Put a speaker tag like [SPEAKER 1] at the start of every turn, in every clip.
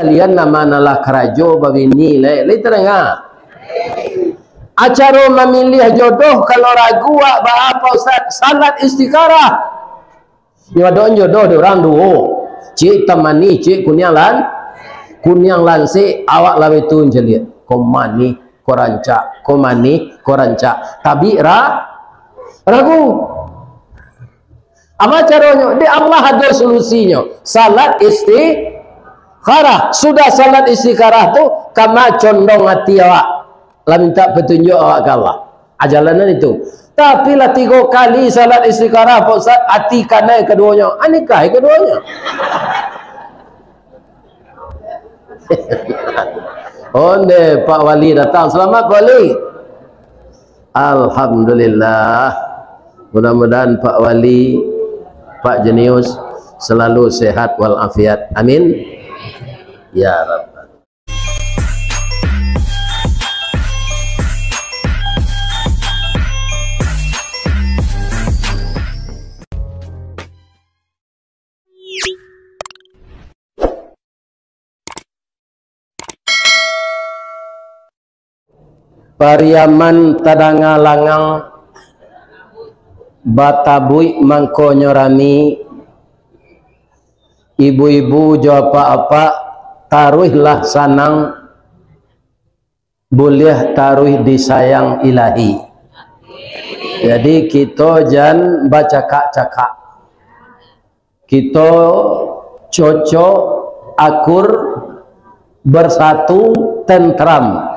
[SPEAKER 1] kalian nama nalah kerajo babini le terengah. Acara memilih jodoh kalau ragu apa Ustaz salat istikharah. Jodoh orang duo. Cik temani cik kunyang lan si awak lawe tu jelit. Komani koranca tapi ragu. Apa caranya? Di Allah ada solusinya. Salat istikharah. Sudah salat istikharah tu kama condong hati awak. Lah minta petunjuk awak ke Allah. Ajalanan itu. Tapi lah 3 kali salat istikharah Pak Ustaz, hati kanan keduanya. Anikah keduanya? Onde Pak Wali datang. Selamat Pak Wali. Alhamdulillah. Mudah-mudahan Pak Wali, Pak Jenius selalu sehat walafiat. Amin. Ya Rabb. Pariaman tadanga langang batabui mangko nyorami ibu-ibu jo apa-apa taruhlah sanang boleh taruh disayang ilahi. Jadi kita jangan bacakak-cakak, kita cocok akur bersatu tentram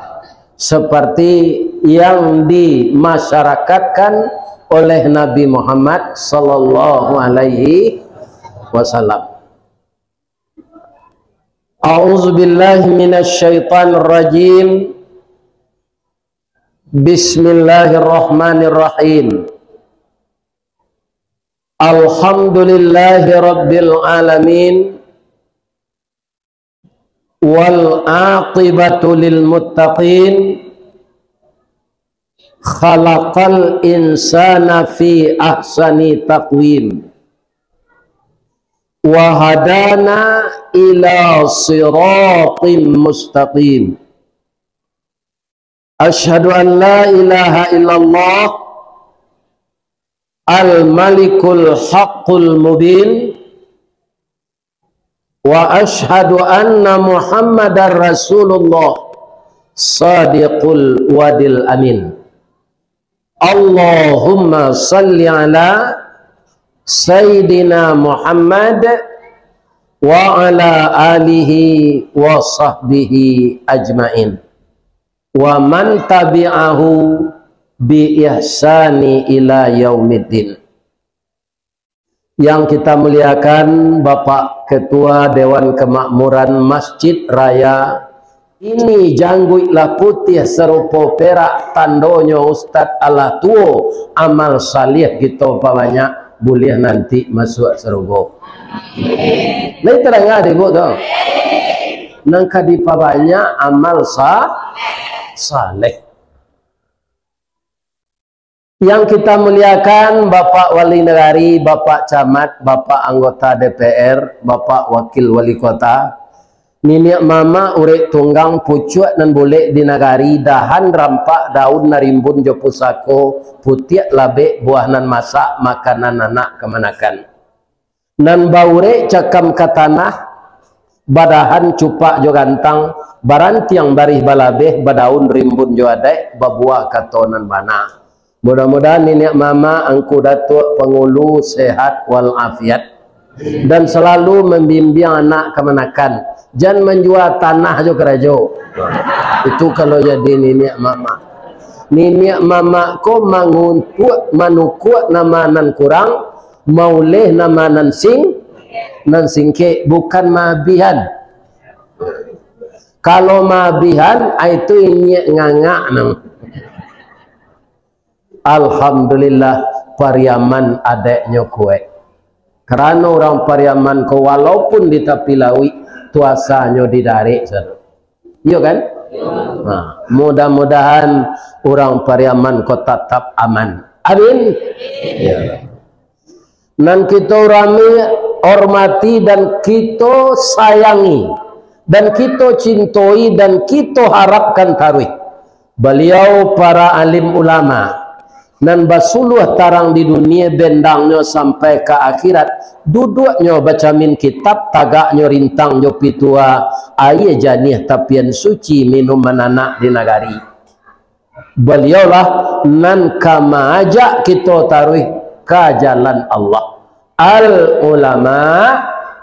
[SPEAKER 1] seperti yang dimasyarakatkan oleh Nabi Muhammad sallallahu alaihi wasallam. A'udzubillahi minasyaitonir rajim. Bismillahirrahmanirrahim. Alhamdulillahi rabbil alamin. Wal aqibatu lil muttaqin. Khalaqal insana fi ahsani taqwim. Wa hadana ila siratim mustaqim. Asyhadu an la ilaha illallah al-malikul haqqul mubin. Wa ashhadu anna Muhammadar Rasulullah sadiqul wadil amin. Allahumma salli ala Sayyidina Muhammad wa ala alihi wa sahbihi ajmain wa man tabi'ahu bi ihsani ila yaumiddin. Yang kita muliakan Bapak Ketua Dewan Kemakmuran Masjid Raya ini jangguiklah putih serupa perak tandonyo Ustadz Allah tuo amal salih kita banyak boleh nanti masuk surga. Lai terang ada ibu tu. Nangka di banyak amal saleh. Yang kita muliakan Bapak Wali Negari, Bapak Camat, Bapak Anggota DPR, Bapak Wakil Wali Kota, Nini Mama urek tunggang pucuak nan boleh di nagari dahan rampak daun narimbun jo pusako putiak labe buah nan masak makanan anak kemanakan. Nan baure cakam katanah badahan cupak jo gantang baranti yang barih balabeh badaun rimbun jo adek babuah katonan bana. Mudah-mudahan Nini Mama angku datuk pengulu sehat walafiat dan selalu membimbing anak kemanakan. Jangan menjual tanah jo kerajo. Itu kalau jadi Nini Mama. Nini Mama ko manguntuk manukuk nama nan kurang mauleh nama nan singke bukan mabihan. Kalau mabihan itu ini ngangak nang. Alhamdulillah Pariaman adeknya kue. Karena orang Pariaman ko walaupun di tepi laut tuasanya didarik sana. Iya kan? Nah, mudah-mudahan orang Pariaman ko tetap aman. Amin. Ya. Dan kita rame hormati dan kita sayangi dan kita cintai dan kita harapkan taruh beliau para alim ulama nan basuluh tarang di dunia bendangnya sampai ke akhirat, duduknya baca min kitab, tagaknya rintangnya pitua aye janih tapian suci minum menanak di nagari. Beliaulah nan kama ajak kita taruh ke jalan Allah. Al ulama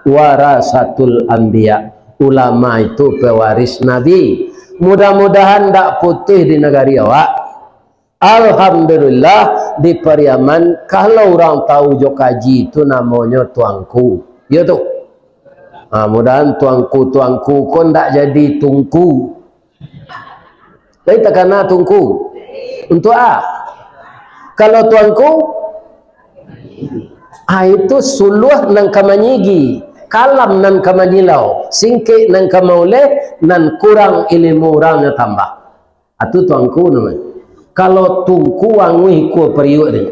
[SPEAKER 1] warasatul anbiya, ulama itu pewaris nabi. Mudah-mudahan tak putih di negari awak. Alhamdulillah di Pariaman kalau orang tahu jo kaji itu namanya tuangku, ya tu. Mudahan tuangku kon tak jadi tungku. Tapi takana tungku untuk kalau tuangku itu suluh nang kamanyigi, kalam nang kamanyilau, singke nang kamauleh nan kurang ilmu orangnya tambah. Atu tuangku namanya. Kalau tungku wangui ku periuk ni.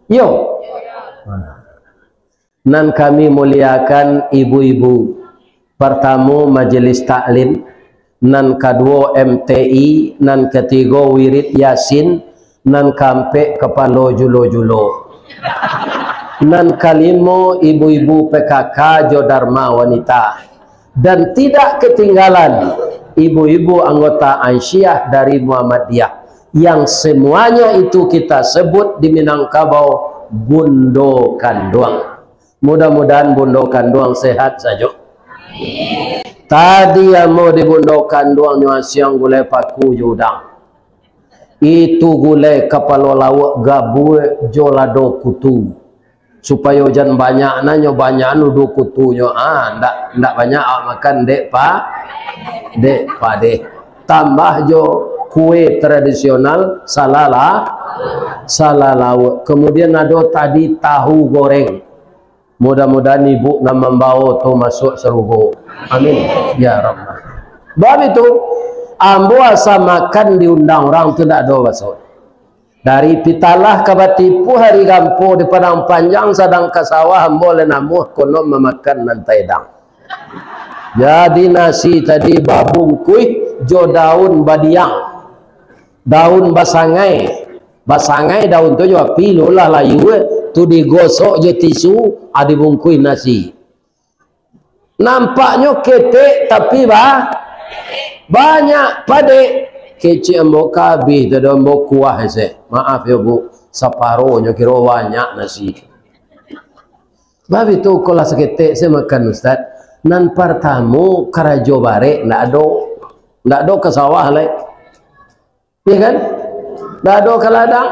[SPEAKER 1] Yo. Nan kami muliakan ibu-ibu. Pertama majelis taklim, nan kedua MTI, nan ketiga wirid Yasin, nan kampe kepala julo-julo. Nan kelima ibu-ibu PKK Jodarma wanita. Dan tidak ketinggalan ibu-ibu anggota Aisyah dari Muhammadiyah yang semuanya itu kita sebut di Minangkabau Bundo Kanduang. Mudah-mudahan Bundo Kanduang sehat saja. Tadi yang mau di Bundo Kanduang nyuasiang gulai paku judang. Itu gulai kepala lawak gabue jolado kutu. Supaya hujan banyak nanya banyak nudu kutunya. Ndak banyak makan dek pak dek. Tambah jo kue tradisional salalawa. Kemudian ada tadi tahu goreng. Mudah-mudahan ibu nak membawa tu masuk serugo. Amin ya Rabbal. Bab itu ambo asa makan diundang orang tu tak ada masuk. Dari pitalah ke batipu hari gampo di padang panjang sedang ke sawah boleh namuh kono memakan nantai dang. Jadi nasi tadi babung kuih jo daun badiang, daun basangai daun tu jo pilu lah layu tu digosok je tisu adi bungkui nasi. Nampaknya ketek tapi banyak padek. Kecik mbok kabih tada mbok kuah se. Maaf ya Bu, separuhnya kira banyak nasi. Bab itu kalau seketik saya makan Ustaz, nan pertama karajo bare ndak ada ke sawah lai. Ya kan? Ndak ada ke ladang.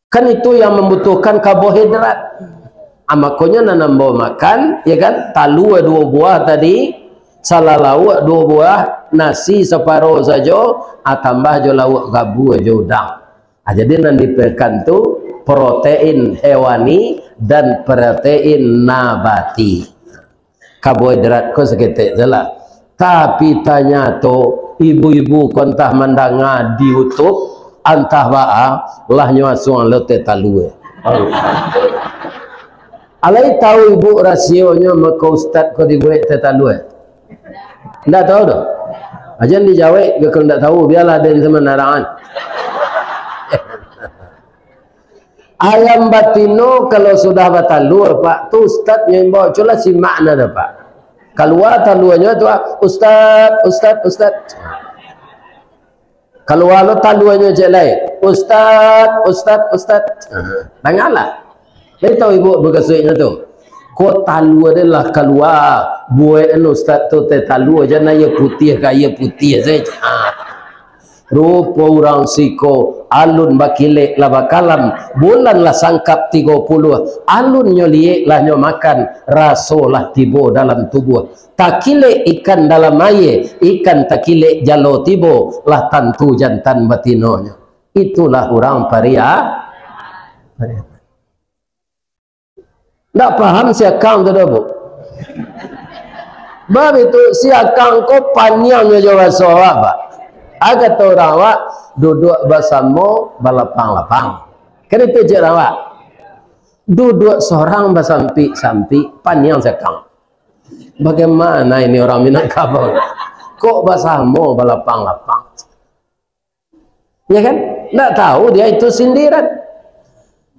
[SPEAKER 1] Kan itu yang membutuhkan karbohidrat. Makanya nan mbok makan, ya kan? Talu 2 buah tadi, salalau 2 buah, nasi separuh saja, tambah jo lawak gabu jo udang. Jadi nan dipekan tu protein hewani dan protein nabati. Karbohidrat ko seketik jelah. Tapi tanya tu ibu-ibu kontah mandanga di YouTube antah baa lah nyuasuang lote talue. Alai tahu ibu rasionya maka ustaz ko dibuat tetalue. Ndak tahu dah. Ajan dijawab dia kalau ndak tahu biarlah dia sama narangan. Ayam batino kalau sudah batalur Pak, tu ustaz yang bawa cula si makna dah Pak. Keluar taluannya tu ustaz. Keluar lo taluannya je lain. Ustaz. Tanganlah. Dia tahu ibu berkasutnya tu. Ko talu adalah keluar buat ustaz tu talu aja na ye putih kaya putih saja. Rupa orang siko alun bakilek lah bakalam bulan lah sangkap 30 alun nyoliek lah nyo makan raso lah tibo dalam tubuh takilek ikan dalam air ikan takilek jalo tibo lah tantu jantan batinonya. Itulah orang paria. Tak paham si akang tu dah Bu. Bab itu si akang ko panjangnya jawab soal Pak. Agak tu orang awak duduk bersama balapang-lapang. Kenapa je awak? Duduk seorang bersampi-sampi panjang si akang. Bagaimana ini orang Minangkabau? Kok basamu balapang-lapang? Ya kan? Nggak tahu dia itu sindiran.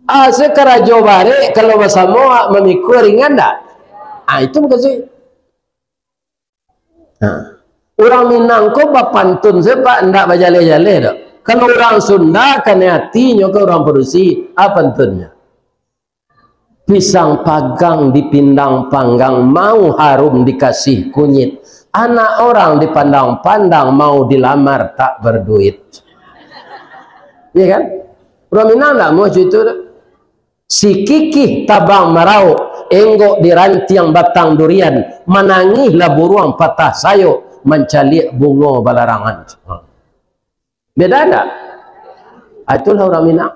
[SPEAKER 1] Sekerajo bare kalau basamu memikul ringan dah. Itu bukan sih. Orang Minang kok bapantun sebab ndak bajale-jale dah. Kalau orang Sunda kan hatinya ke orang produksi apa pantunnya? Pisang pagang dipindang panggang, mau harum dikasih kunyit. Anak orang dipandang-pandang, mau dilamar tak berduit. Iya kan? Orang Minang tak mau itu. Si kikih tabang marau, enggok dirantiang batang durian, menangihlah buruang patah sayo, mencalik bunga balarangan. Beda tak? Itulah orang Minang.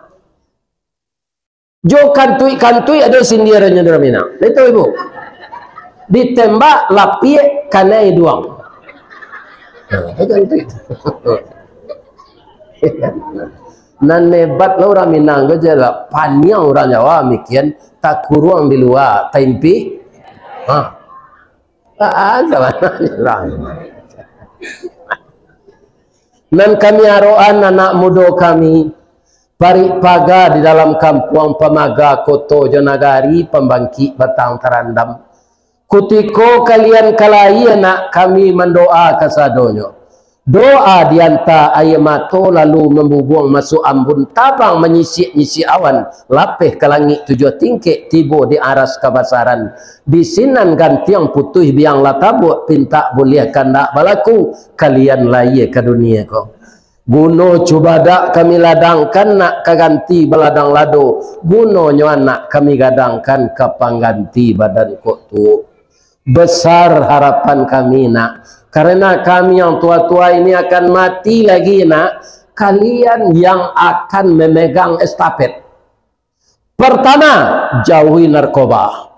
[SPEAKER 1] Jo kantui ada sindirannya orang Minang. Itu ibu. Ditembak lapie kanai duang. Kantui. Nan nebat lah orang Minang ke jala panjang orang Jawa mikian tak kurang di luar tempi. Nan kami aroan anak muda kami Parik paga di dalam kampung pemaga koto Jonagari pembangkit batang terandam. Kutiko kalian kalai anak kami mendoa kasadonyo. Doa dianta air mato lalu membubuang masuk ambun tabang menyisik-nyisik awan. Lapeh ke langit tujuh tingkik tibo di aras kabasaran. Di sinan gantiang putih biang latabuk pinta boleh kandak balaku. Kalian laye ke dunia ko. Guno cubadak kami ladangkan nak kaganti beladang lado. Guno anak kami gadangkan kapangganti badan kok tu. Besar harapan kami nak. Karena kami yang tua-tua ini akan mati lagi nak. Kalian yang akan memegang estafet. Pertama, jauhi narkoba.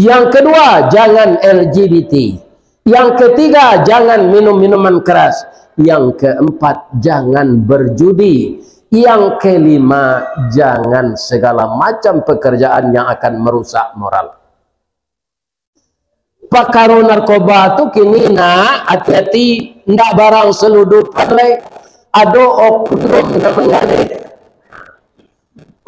[SPEAKER 1] Yang kedua, jangan LGBT. Yang ketiga, jangan minum minuman keras. Yang keempat, jangan berjudi. Yang kelima, jangan segala macam pekerjaan yang akan merusak moral. Pakaro narkoba tu kini nak hati-hati ndak barang seludut pandai ado oknum namanya.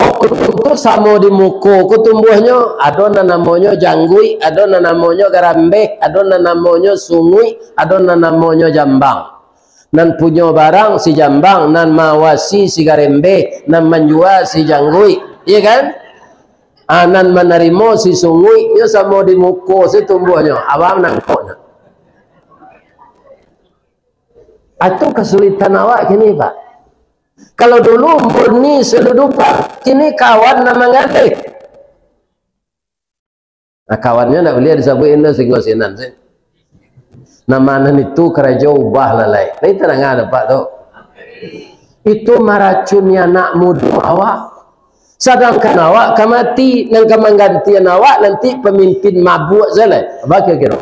[SPEAKER 1] Oknum tu samo di muko kutumbuhnya ado namanya janggui, ado namanya garambe, ado namanya sungui, ado namanya jambang. Nan punya barang si jambang, nan mawasi si garembe, nan menjual si janggui, iya kan? Anan menerima si sungui, nya sama di muka si tumbuhnya, awam nangkoknya. Itu kesulitan awak kini pak. Kalau dulu murni seludupan, kini kawan nama ngadek. Nah kawannya nak boleh disabuin dah singgosinan sih. Nama itu kerja ubah lalai. Ini tenang ada pak tu. Itu meracunnya anak muda awak. Sedangkan awak kamati dan kemanggantian awak nanti pemimpin mabuk salah. Apa kira-kira?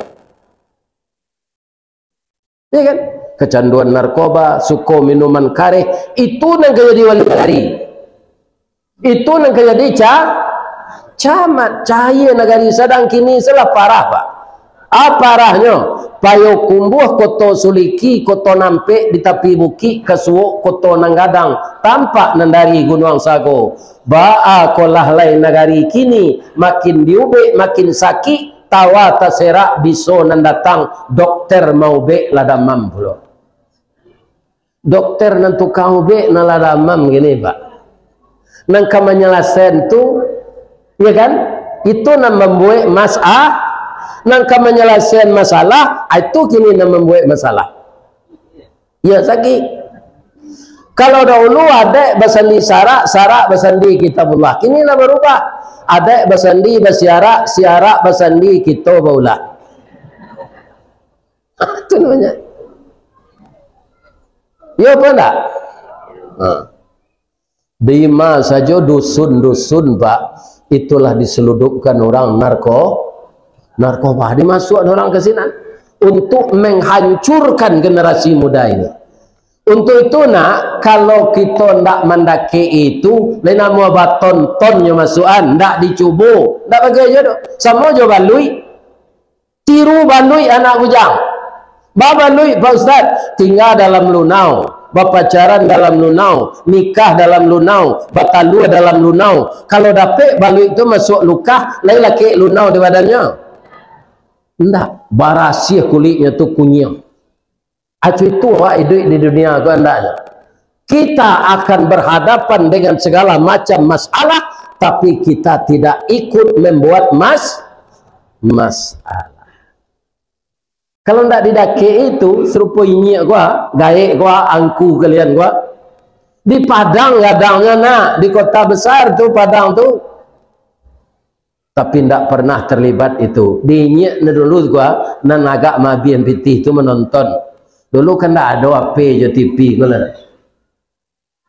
[SPEAKER 1] Ya kan? Kecanduan narkoba, suko minuman kare, itu yang jadi wali negari. Itu yang jadi camat cahaya negari sedang kini salah parah pak. Apa parahnya? Payo kumbuh koto suliki koto nampe di tepi bukit kesuuk koto nanggadang tampak nandari gunung sago. Ba'a kolah lain negari kini makin diube makin sakit tawa taserak biso nandatang dokter mau be ladamam pula. Dokter nantu kau be na ladamam gini pak. Nang kamanyalasen tu ya kan? Itu nam membuat masalah. Nang menyelesaikan masalah itu kini nak membuat masalah. Ya sakit. Kalau dahulu ada basandi sarak basandi kitabullah. Kini lah berubah. Ada basandi siarak basandi kitabullah. Itu namanya. Ya apa tak? Bima saja dusun-dusun pak. Itulah diseludupkan orang narkoba dimasukkan orang ke sini untuk menghancurkan generasi muda ini. Untuk itu nak kalau kita ndak mendaki itu lena mau baton-tonnya masukan ndak dicubu ndak bagi aja dok sama aja balui Tiru bandui anak bujang. Babalui Pak Ustaz tinggal dalam lunau, berpacaran dalam lunau, nikah dalam lunau, bertalua dalam lunau. Kalau dapet balui itu masuk luka, lain laki lunau di badannya. Enggak, barasia kulitnya tu kunyah. Acu itu awak hidup di dunia tu andanya. Kita akan berhadapan dengan segala macam masalah, tapi kita tidak ikut membuat masalah. Kalau ndak didake itu serupa inyak gua, gaek gua, angku kalian gua. Di Padang gadangnya nak, di kota besar tu Padang tu. Tapi ndak pernah terlibat itu. Di inyak dulu gua nan agak mabian pitih tu menonton. Dulu kan ndak ada HP je TV gua.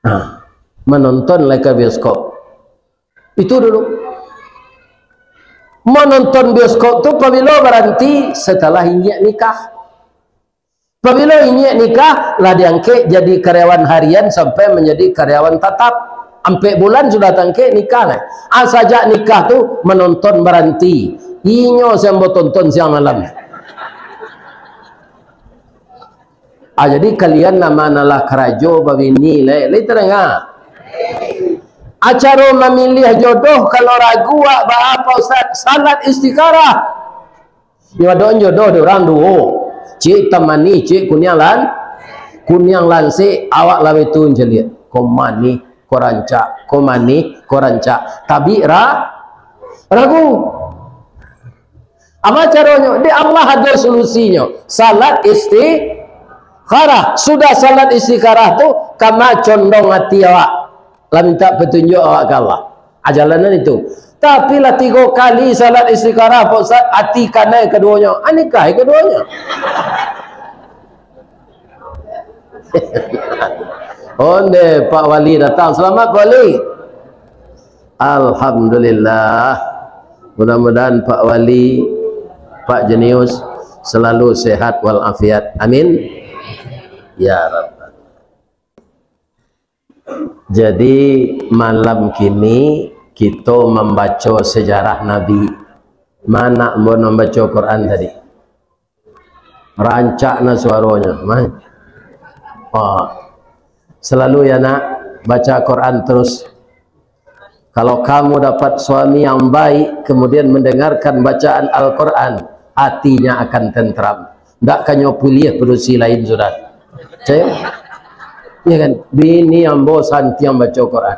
[SPEAKER 1] Nah, menonton like bioskop. Itu dulu. Menonton bioskop tu pabila berhenti setelah inyak nikah. Pabila inyak nikah lah diangkat jadi karyawan harian sampai menjadi karyawan tetap. 4 bulan sudah tangke nikah lah. Sajak nikah tu menonton berhenti. Inyo yang mau tonton siang malam. Jadi kalian nama-nama kerajo babini le terengah. Acara memilih jodoh kalau ragu apa Ustaz, salat istikharah. Jodoh dia orang duo. Cik temani cik kunyang lansi awak lawe tu jelit. Komani koranca. Tapi ragu. Apa caranya? Di Allah ada solusinya. Salat istikharah. Sudah salat istikharah tu kama condong hati awak. Lah minta petunjuk awak ke Allah. Ajalanan itu. Tapi lah 3 kali salat istikharah Pak Ustaz, hati kanan keduanya. Nikah keduanya. Onde Pak Wali datang. Selamat Pak Wali. Alhamdulillah. Mudah-mudahan Pak Wali, Pak Jenius selalu sehat walafiat. Amin. Ya Rabb. Jadi malam kini kita membaca sejarah Nabi. Mana mau membaca Quran tadi? Rancakna suaranya. Selalu ya nak baca Quran terus. Kalau kamu dapat suami yang baik kemudian mendengarkan bacaan Al-Quran, hatinya akan tentram. Tak kanyo pilih produksi lain sudah. Cek. Ya kan, bini yang bosan tiang baca Quran.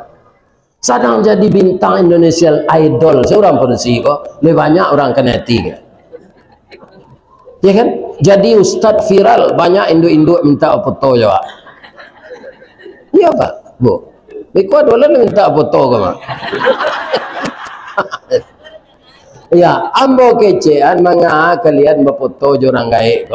[SPEAKER 1] Sedang jadi bintang Indonesian Idol. Seorang produksi kok, lebih banyak orang kena hati kan. Ya kan, jadi ustad viral banyak induk-induk minta foto jawab. Iya Pak, Bu. Biko dolar minta foto ke Mak. Ya, ambo kecean manga kalian berfoto jorang gaek.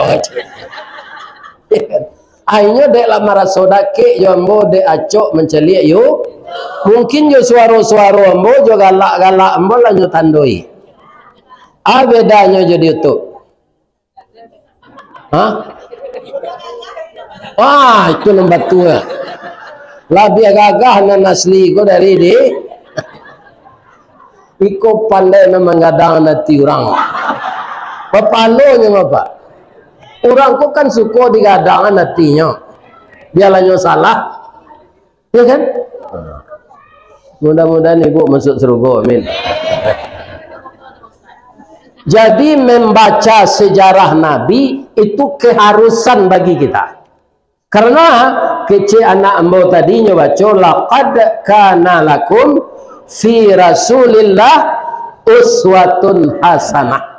[SPEAKER 1] Ya kan. Akhirnya dek lah marah sodake ambo dek acok menceliak yuk. Mungkin yo suara-suara ambo jo galak-galak ambo lanjut tandoi. Bedanya jadi itu. Wah, itu nombor 2. Lebih gagah nan asli ko dari di. Iko pandai memang gadang nanti orang. Papalonya apa? Orang kok kan suka digadangan hatinya. Biarlah salah. Ya kan? Mudah-mudahan ibu masuk surga. Amin. Jadi membaca sejarah Nabi itu keharusan bagi kita. Karena kece anak ambo tadinya baca laqad kana lakum fi Rasulillah uswatun hasanah.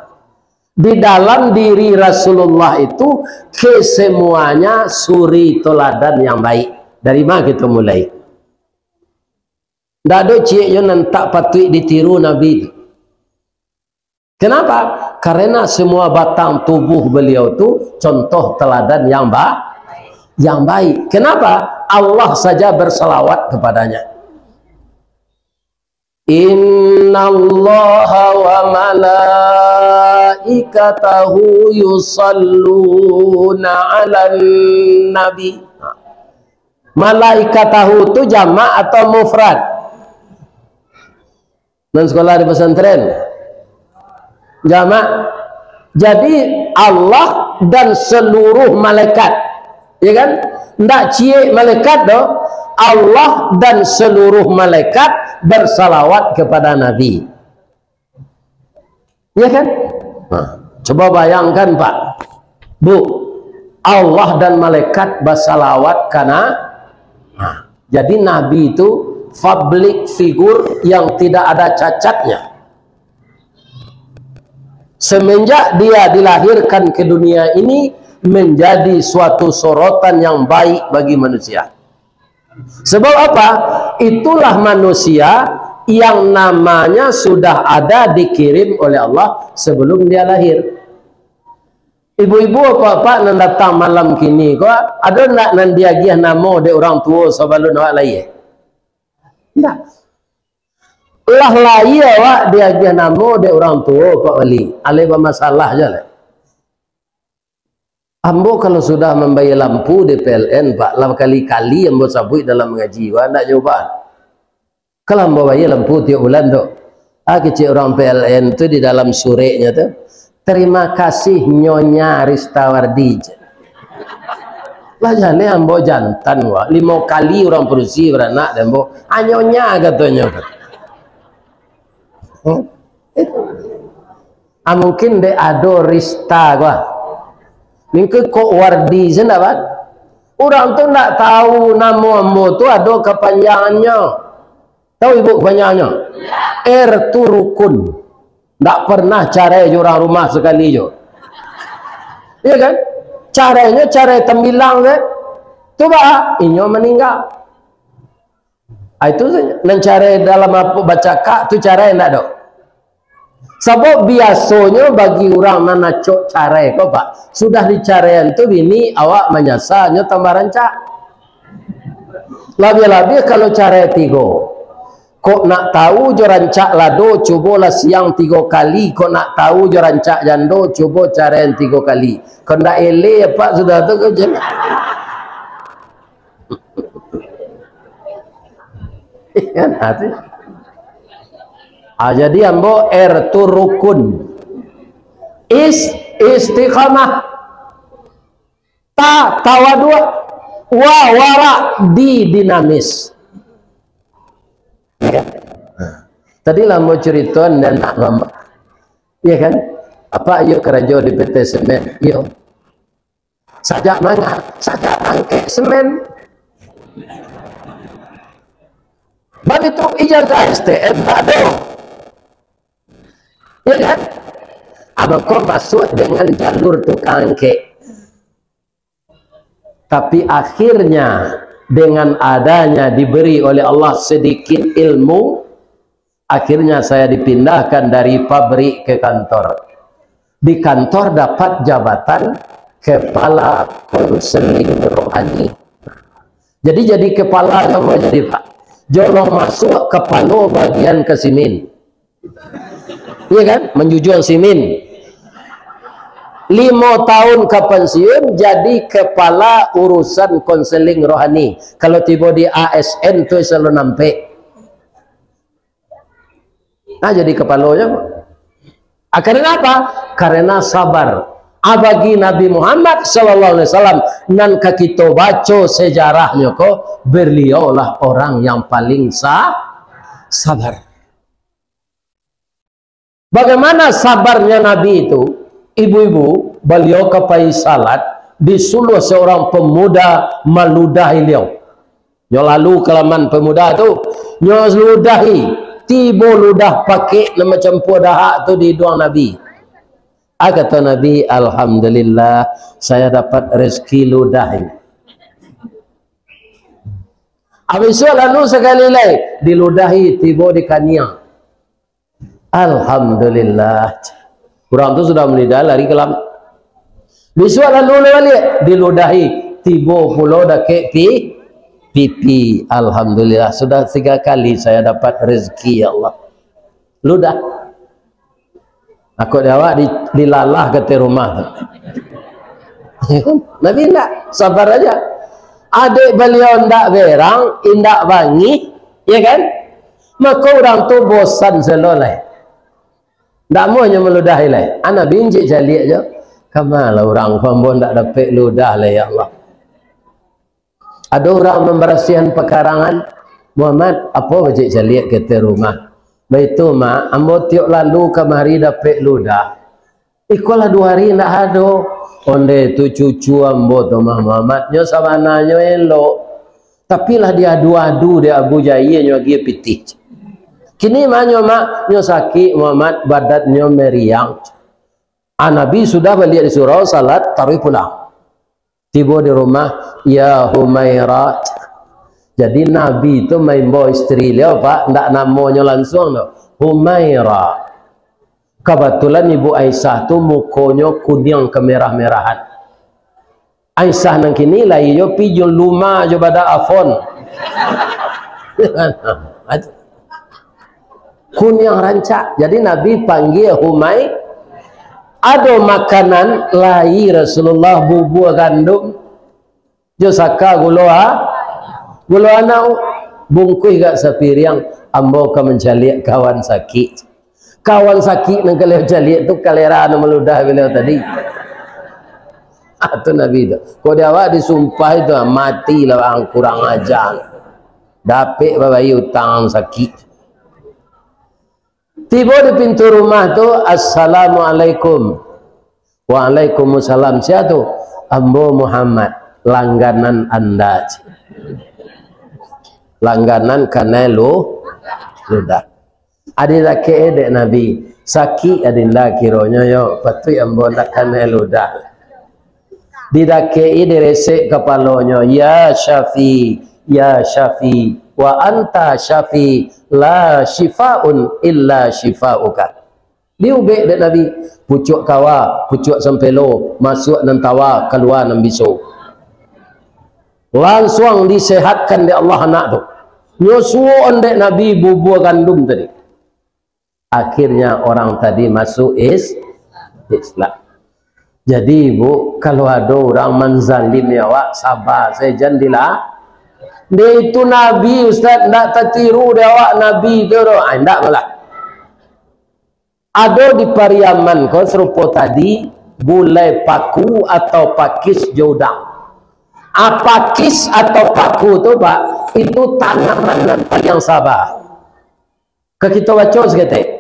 [SPEAKER 1] Di dalam diri Rasulullah itu kesemuanya suri teladan yang baik. Dari mana kita mulai? Tidak ada cik yang tak patut ditiru Nabi itu. Kenapa? Karena semua batang tubuh beliau itu contoh teladan yang baik. Kenapa? Allah saja berselawat kepadanya. Inna Allaha wa malaikatahu yusalluna ala nabi. Malaikatahu itu jamak atau mufrad? Dan sekolah di pesantren jamak. Jadi Allah dan seluruh malaikat, ya kan? Ndak cie malaikat doh. Allah dan seluruh malaikat bersalawat kepada Nabi. Ya kan? Nah, coba bayangkan Pak, Bu, Allah dan malaikat bersalawat karena jadi Nabi itu public figure yang tidak ada cacatnya. Semenjak dia dilahirkan ke dunia ini menjadi suatu sorotan yang baik bagi manusia. Sebab apa? Itulah manusia yang namanya sudah ada dikirim oleh Allah sebelum dia lahir. Ibu-ibu apa-apa nan datang malam kini kok ada nak nan dia giah namo de orang tua sebelum awak lahir? Tidak. Lah lahir awak dia giah namo de orang tua Pak Wali. Ale bermasalah je lah. Ambo kalau sudah membayar lampu di PLN Pak, lah kali-kali ambo sabut dalam mengaji, wah nak jawaban. Kalau ambo bayar lampu tiap bulan tu, kecil orang PLN tu di dalam sureknya tu. Terima kasih Nyonya Ristawardi. Lah jane ambo jantan wa 5 kali orang perusi beranak dan ambo Nyonya katanya. Mungkin de ado Rista gua. Mungkin kok Wardi sendapat. Orang tu nak tahu nama ambo tu ado kepanjangannya. Tahu ibu kepanjangannya? R tu rukun. Tak pernah cara orang rumah sekali jo. Iya kan? Caranya cara tembilang kan? Coba inyo meninggal. Itu saja. Dan cara dalam apa baca kak tu cara yang tak ada. Sebab biasanya bagi orang mana cok cara kau Pak. Sudah dicarain tu bini awak menyasarnya tambah rancak. Lebih-lebih kalau cara tiga. Kok nak tahu jo rancak lado cobalah siang 3 kali. Kok nak tahu jo rancak jando coba carain 3 kali. Kau ndak ele Pak sudah tu kerja. Kan hati. Jadi ambo R tu rukun. Istiqamah. Tawadhu. Wara di dinamis. Ya. Tadi lah mau cerita dan nak mama, ya kan? Apa yuk kerja di PT Semen, yuk. Sajak mana? Sajak angke semen. Begitu ijazah STM ada, ya kan? Abang kau masuk dengan jalur tukang angke, tapi akhirnya dengan adanya diberi oleh Allah sedikit ilmu, akhirnya saya dipindahkan dari pabrik ke kantor. Di kantor dapat jabatan kepala konseling rohani. Jadi kepala sama jadi Pak. Jono masuk kepala bagian ke simin. Iya kan? Menjujuan simin. 5 tahun ke pensiun jadi kepala urusan konseling rohani. Kalau tiba di ASN tu selalu nampak. Nah jadi kepalanya. Karena apa? Karena sabar. Bagi Nabi Muhammad sallallahu alaihi wasallam nan kita baca sejarahnya kok beliaulah orang yang paling sabar. Bagaimana sabarnya Nabi itu? Ibu-ibu, beliau kepai salat disuruh seorang pemuda meludahi beliau. Nyo lalu kelaman pemuda tu, nyo ludahi, tiba ludah pakai nama campur dahak tu di doang Nabi. Kata Nabi, alhamdulillah saya dapat rezeki ludahi. Habis itu lalu sekali lagi diludahi tiba di kaniang. Alhamdulillah. Kurang tu sudah meninggal lari kelam. Besok lalu balik diludahi tiba pulau dah ke pipi. Alhamdulillah sudah 3 kali saya dapat rezeki ya Allah. Ludah. Aku jawab dilalah ke rumah. Nabi enggak sabar aja. Adik beliau ndak berang, indak bangi, ya kan? Maka orang tu bosan seloleh. ndak mau nyo meludah ilai. Ana binjik jaliak je. Kamalah orang pambon ndak dapat ludah lah ya Allah. Ada orang membersihkan pekarangan, Muhammad apa bajik jaliak kita rumah. Baitu mak, ambo tiok lalu kemari dapat ludah. Ikulah 2 hari ndak ada. Onde tu cucu ambo tu Muhammad nyo sabananya elok. Tapi lah dia adu-adu dia Abu Jahil nyo lagi pitih. Kini manyo mak nyo sakit Muhammad badannya meriang. Nabi sudah balik di surau salat tarawih pulang. Tiba di rumah ya Humairah. Jadi Nabi itu main bawa istri dia pak, ndak namanya langsung no. Humairah. Kebetulan Ibu Aisyah tu mukonya kuning kemerah-merahan. Aisyah nang kini lah yo pijul luma jo bada afon. Kuning rancak. Jadi Nabi panggil Humay. Ada makanan lai Rasulullah bubur gandum. Jo saka gula anau bungkus gak sapiriang ambo ka mencaliak kawan sakit. Kawan sakit nang kalau jaliak tu kalera anu meludah beliau tadi. Atau Nabi itu. Kau dia awak disumpah itu mati lah ang kurang ajar. Dapik babai utang sakit. Tiba di pintu rumah tu assalamualaikum. Waalaikumsalam. Siapa tu? Ambo Muhammad, langganan anda. Langganan karena ludah. Adila ke dek Nabi sakit adinda kironya yo patui ambo nak karena ludah. Didakei diresek kepalanya ya Syafi wa anta Syafi la shifaun illa shifauka. Diubek dek Nabi pucuk kawa pucuk sempelo masuk nan tawa keluar nan bisu. Langsung disehatkan di Allah anak tu. Nyosuon dek Nabi bubur gandum tadi. Akhirnya orang tadi masuk Islam. Jadi ibu, kalau ada orang menzalim ya wak, sabar saya jandilah. Dia itu Nabi Ustaz, tidak tertiru dia wak Nabi itu. Tidak malah. Ada di Pariaman kau serupa tadi, gulai paku atau pakis jodang. Pakis atau paku itu pak, itu tanaman yang sabar. Ke kita baca seketik.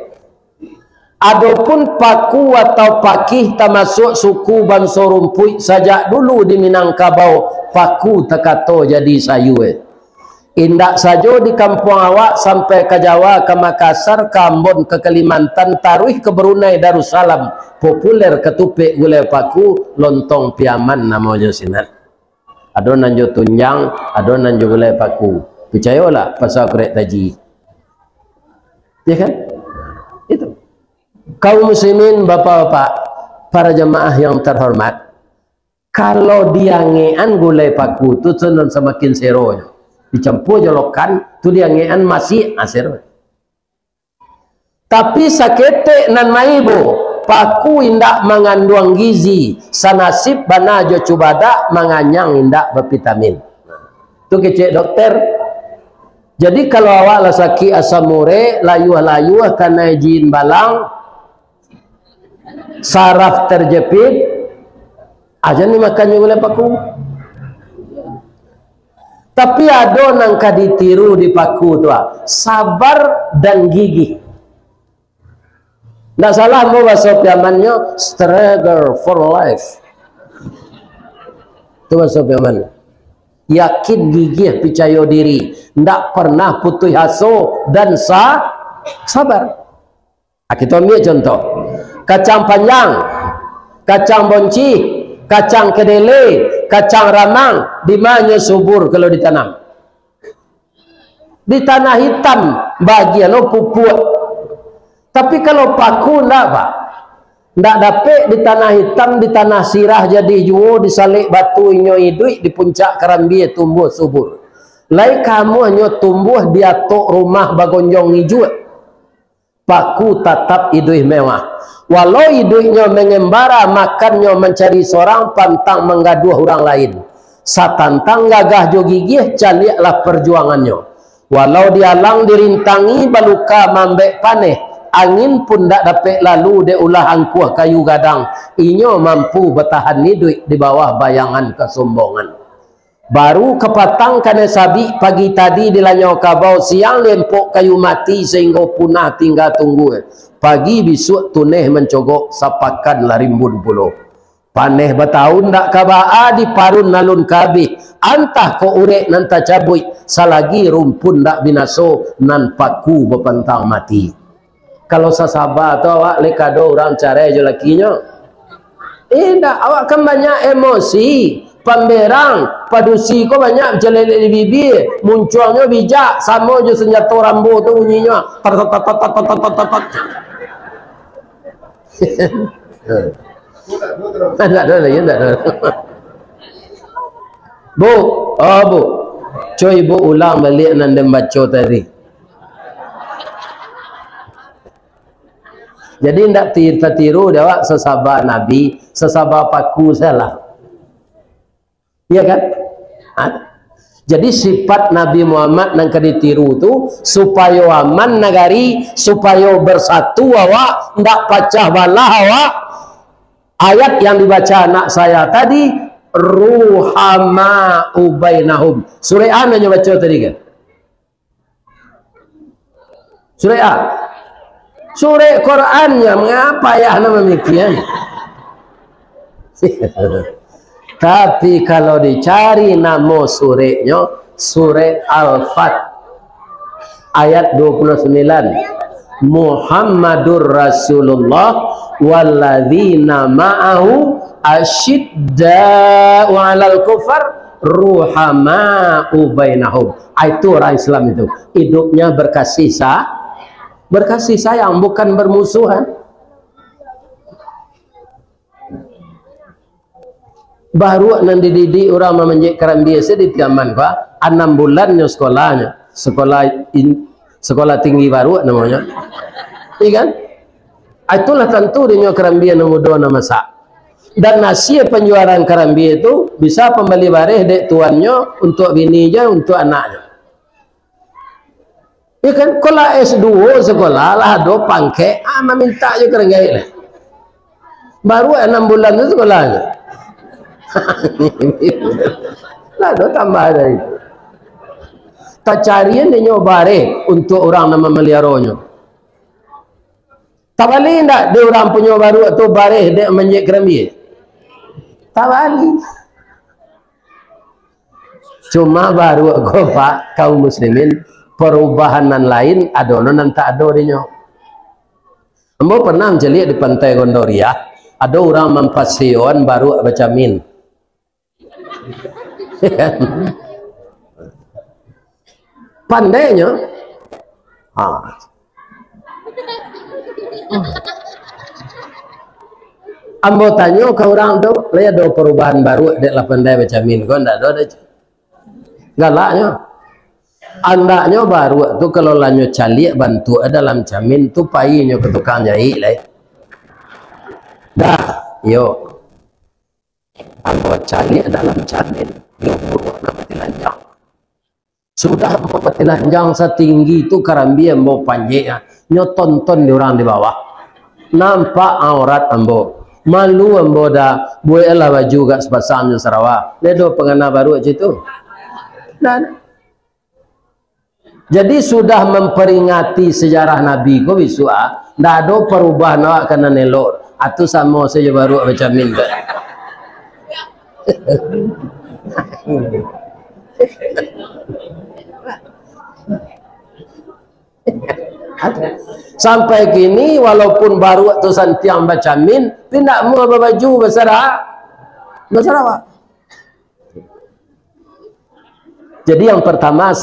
[SPEAKER 1] Adapun paku atau pakih termasuk suku bangsa rumput sejak dulu di Minangkabau paku tekato jadi sayu. Indak saja di kampung awak sampai ke Jawa, ke Makassar, ke Ambon, ke Kalimantan, taruh ke Brunei Darussalam populer ketupik gulai paku lontong piaman namanya sinan. Ada nanjo tunjang, ada nanjo gulai paku. Percayalah pasal korek taji. Ya kan? Itu. Kaum muslimin, bapak-bapak, para jemaah yang terhormat, kalau dia ngean gulai paku tu cenderung semakin seronya. Dicampur jolokan, tu dia ngean masih asero. Tapi sakete nan maibo, paku indak mengandung gizi, sanasib bana jo cubada menganyang indak bervitamin. Tu kecek dokter. Jadi kalau awak lah sakit asam urat, layuh-layuh karena jin balang, saraf terjepit, aja ni makannya gulai paku. Tapi ada nang ditiru di paku tu, sabar dan gigih. Tidak salah mau bahasa piamannya struggle for life. Itu bahasa piamannya. Yakin gigih percaya diri, tidak pernah putus asa dan sabar. Kita ambil contoh. Kacang panjang, kacang bonci, kacang kedele, kacang ramang, di mana subur kalau ditanam? Di tanah hitam bagian pupuk. Tapi kalau paku enggak pak, enggak dapat di tanah hitam, di tanah sirah jadi juo, disalik batu inyo hidup di puncak kerambi tumbuh subur. Lai kamu hanya tumbuh di atok rumah bagonjong hijau. Paku tetap hidup mewah. Walau hidupnya mengembara, makannya mencari seorang, pantang menggaduh orang lain. Satantang gagah jo gigih, caliaklah perjuangannya. Walau dialang dirintangi, baluka mambek paneh, angin pun tak dapat lalu dia ulah angkuh kayu gadang. Inyo mampu bertahan hidup di bawah bayangan kesombongan. Baru kepatang kena sabi pagi tadi dilanyau kabau, siang lempok kayu mati sehingga punah tinggal tunggu. Pagi besok tuneh mencogok sapakan larimbun pulau. Paneh bertahun tak kabaa di parun nalun kabih. Antah ko urek nan cabui salagi rumpun tak binaso nan paku berpentang mati. Kalau sasabar tu awak lekado orang carai je lakinya. Tak, awak kan banyak emosi, pemberang, padusi ko banyak jelelek di bibir, munculnya bijak, sama je senjata rambo tu bunyinya. Tak ada lagi, tak ada. Bu, oh bu, coy ibu ulang balik nanda baca tadi. Jadi tidak tiru dia sesabar Nabi, sesabar paku salah. Iya kan? Jadi sifat Nabi Muhammad yang ditiru tu supaya aman negari, supaya bersatu awak, tidak pecah belah awak. Ayat yang dibaca anak saya tadi, ruhama ubainahum. Surah A yang baca tadi kan? Surah A. Surah Qurannya mengapa ya nama demikian? Tapi kalau dicari nama surahnya, surah Al-Fat ayat 29. Muhammadur Rasulullah walladzina ma'ahu asyidda'u 'alal kufar ruhama'u bainahum. Itu orang Islam itu. Hidupnya berkasih sayang, bukan bermusuhan. Baru nan dididik orang memenjek keram biasa di Tiaman Pak, 6 bulannya sekolahnya. Sekolah tinggi baru namanya. Iya kan? Itulah tentu dia kerambia nombor 2 nama sak. Dan nasi penjualan kerambia itu bisa pembeli bareh dek tuannya untuk bininya, untuk anaknya. Ya kan? Kalau S2 sekolah lah do pangke, minta je kerenggai lah. Baru 6 bulan itu sekolahnya. Lah do tambah dari itu. Tak carian dia nyobare untuk orang nama meliaronya. Tak balik tak dia orang punya baru tu bareh dia menjek kerambia. Tak balik. Cuma baru aku pak kaum muslimin perubahanan lain ada nan tak ada dia. Ambo pernah menjelik di pantai Gondoria, ada orang mampasion baru baca min. Pandainya ambo tanya ke orang tu, lihat ada perubahan baru deklah pandai baca min kau ndak ada galaknya. Andaknya baru tu kalau lanyo calik bantu dalam camin tu payihnya ke tukang jahit lah. Dah, yo. Ambo calik dalam camin, yo buruh nama telanjang. Sudah mau telanjang setinggi itu karambia ambo panjeknya. Nyo tonton di orang di bawah. Nampak aurat ambo. Malu ambo dah buat lah baju kat sepasangnya Sarawak. Ledo pengana baru itu. Dan jadi sudah memperingati sejarah Nabi ko bisua. Ndak ada perubahan awak kena nelor. Atau sama saja baru macam min. Sampai kini walaupun baru waktu santiang baca min, tidak mau baju Sarawak. Jadi yang pertama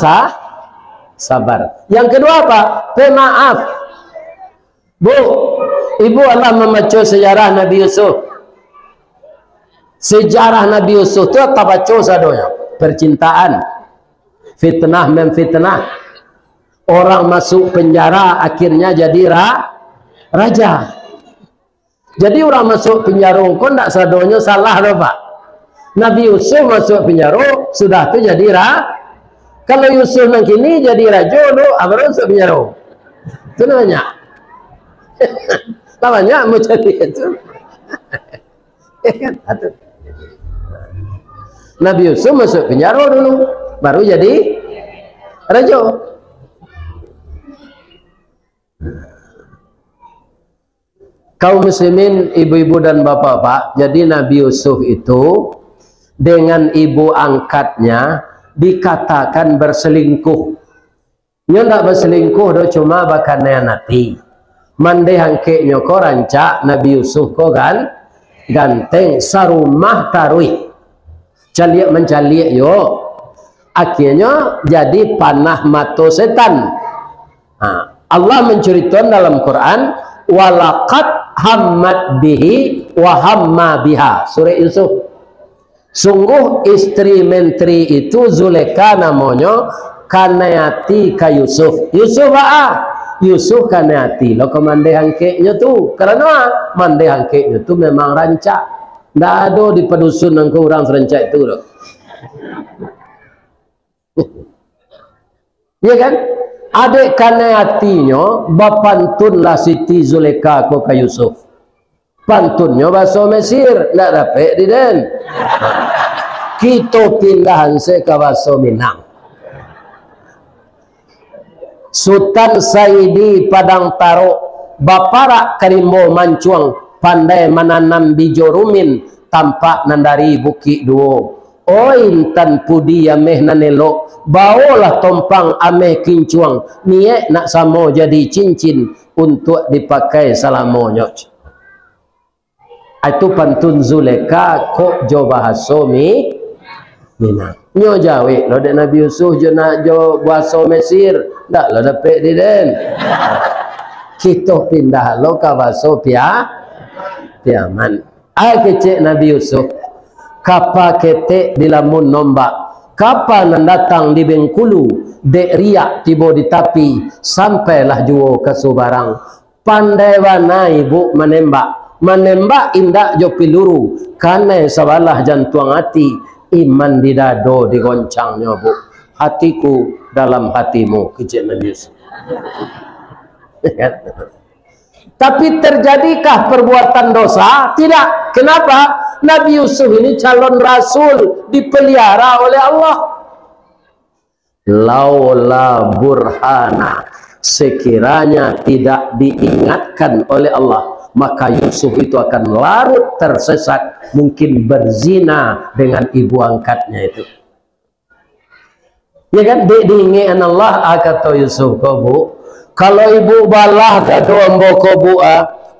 [SPEAKER 1] sabar. Yang kedua apa? Pemaaf. Bu, ibu Allah membaca sejarah Nabi Yusuf. Sejarah Nabi Yusuf itu tak baca sadonya. Percintaan, fitnah memfitnah. Orang masuk penjara akhirnya jadi raja. Jadi orang masuk penjara kok ndak sadonya salah loh Pak. Nabi Yusuf masuk penjara sudah tu jadi Kalau Yusuf nang kini jadi raja lo, abang masuk penjara. Itu namanya. Namanya mau jadi itu. Nabi Yusuf masuk penjara dulu, baru jadi raja. Kaum muslimin, ibu-ibu dan bapak-bapak, jadi Nabi Yusuf itu dengan ibu angkatnya dikatakan berselingkuh. Nyo ndak berselingkuh do cuma bakannya nanti. Mande hangke nyoko rancak Nabi Yusuf ko kan ganteng sarumah tarui. Caliak mencaliak yo. Akhirnya jadi panah mato setan. Nah, Allah menceritakan dalam Quran walaqad hammat bihi wa hamma biha, surah Yusuf. Sungguh istri menteri itu Zulekha namanya kanayati ka Yusuf. Yusuf Yusuf kanayati lo mande hangkeknya tu karena mande hangkeknya tu memang rancak. Ndak ada di pedusun nang orang serencak itu loh. Ya kan? Adik kanayatinya bapantunlah Siti Zulekha ko ka Yusuf. Pantunnya bahasa Mesir, ndak dapat di den. Kita pindahan se ke bahasa Minang. Sultan Saidi Padang Taro Bapara Karimbo Mancuang pandai menanam bijo rumin tampak nandari bukit duo. O intan pudi ameh nanelo bawalah tompang ameh kincuang niat nak samo jadi cincin untuk dipakai salamonyo. Itu pantun Zulekha kok jo bahasa Minang. Nyo Jawa lo dek Nabi Yusuf jo nak jo bahasa Mesir ndak lo dapat di den. Kita pindah lo ke bahasa Piaman. Kecek Nabi Yusuf kapa ketek di lamun nombak, kapan datang di Bengkulu dek riak tiba di tapi sampailah juo ke Subarang. Pandai wana ibu menembak indak jo piluru karena sabalah jantung hati iman di dado digoncangnya bu. Hatiku dalam hatimu, kecek Nabi Yusuf. Tapi terjadikah perbuatan dosa? Tidak. Kenapa? Nabi Yusuf ini calon rasul dipelihara oleh Allah. Laula burhana, sekiranya tidak diingatkan oleh Allah, maka Yusuf itu akan larut tersesat, mungkin berzina dengan ibu angkatnya itu. Ya kan? Diingatkan Allah kata Yusuf ko bu. Kalau ibu balah kata ambo ko bu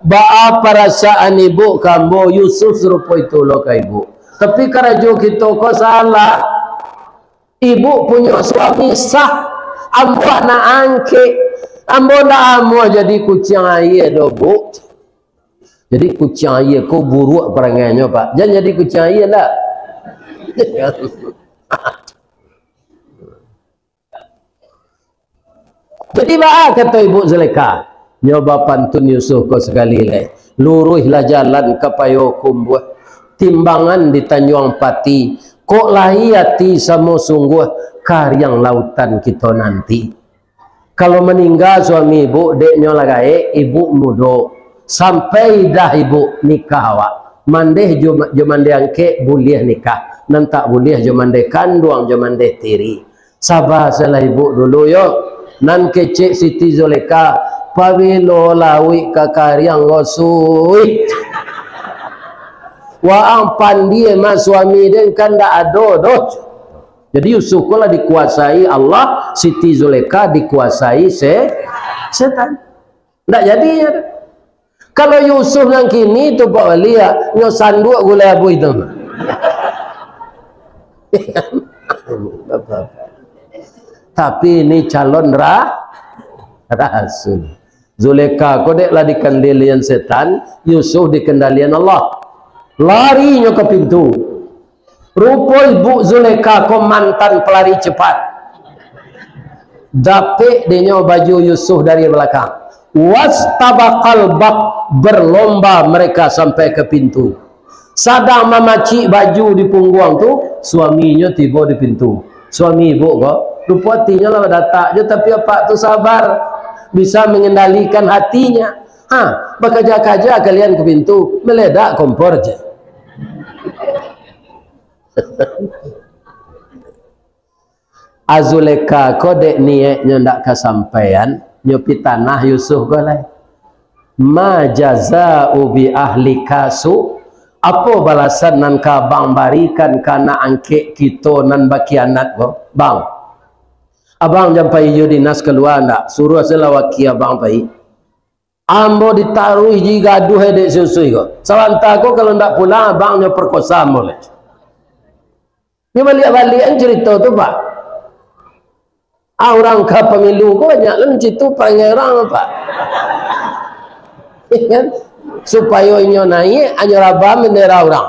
[SPEAKER 1] ba perasaan ibu kambo Yusuf serupa itu lo ka ibu. Tapi karajo kita ko salah. Ibu punya suami sah, ambo na angke, ambo na amo jadi kucing air do bu. Jadi kucing air ko buruk perangainya pak. Jangan jadi kucing air lah. Jadi kata ibu Zulekha, nyoba pantun Yusuf kau sekali lagi. Luruhlah jalan ke payokum buah. Timbangan di Tanjung Pati. Kok lahiyati sama sungguh karyang lautan kita nanti. Kalau meninggal suami ibu, deknya lagi ibu mudo. Sampai dah ibu nikah awak. Mandeh jomande angke boleh nikah. Nantak boleh jomande kanduang jomande tiri. Sabar salah ibu dulu yo. Nan kecek Siti Zulekha pawilo lawi kakaryang ngosui wa pandi mas suami den kan dak ado doh. Jadi Yusuf kala dikuasai Allah, Siti Zulekha dikuasai setan. Ndak jadi ya. Kalau Yusuf nang kini tu Pak Wali ya nyo sanduk gula abu itu. Tapi ini calon rasul. Zulekha kodeklah dikendalian setan, Yusuf dikendalian Allah. Larinya ke pintu. Rupa ibu Zulekha ko mantan pelari cepat. Dapet dia baju Yusuf dari belakang. Wastabaqal bab, berlomba mereka sampai ke pintu. Sadang memaci baju di punggung tu, suaminya tiba di pintu. Suami ibu kok rupatinya lah datang je, tapi apa tu sabar, bisa mengendalikan hatinya. Bekerja-kerja kalian ke pintu, meledak kompor je. Azuleka kode niatnya ndak kesampaian, nyopi tanah Yusuf golai. Ma jaza'u bi ahli kasu, apa balasan nan ka bang barikan kana angke kita nan bakianat go bang. Abang jampai yo dinas keluar ndak, suruh selawaki abang pai. Ambo ditaruh ji gaduh dek susui go. Sawanta ko kalau ndak pulang abangnya perkosa boleh. Ni balik-balik cerita tu pak. Orang ke pemilu ko banyak lenci tu pangerang pak. Kan? Supaya inyo naik anyo raba bendera orang.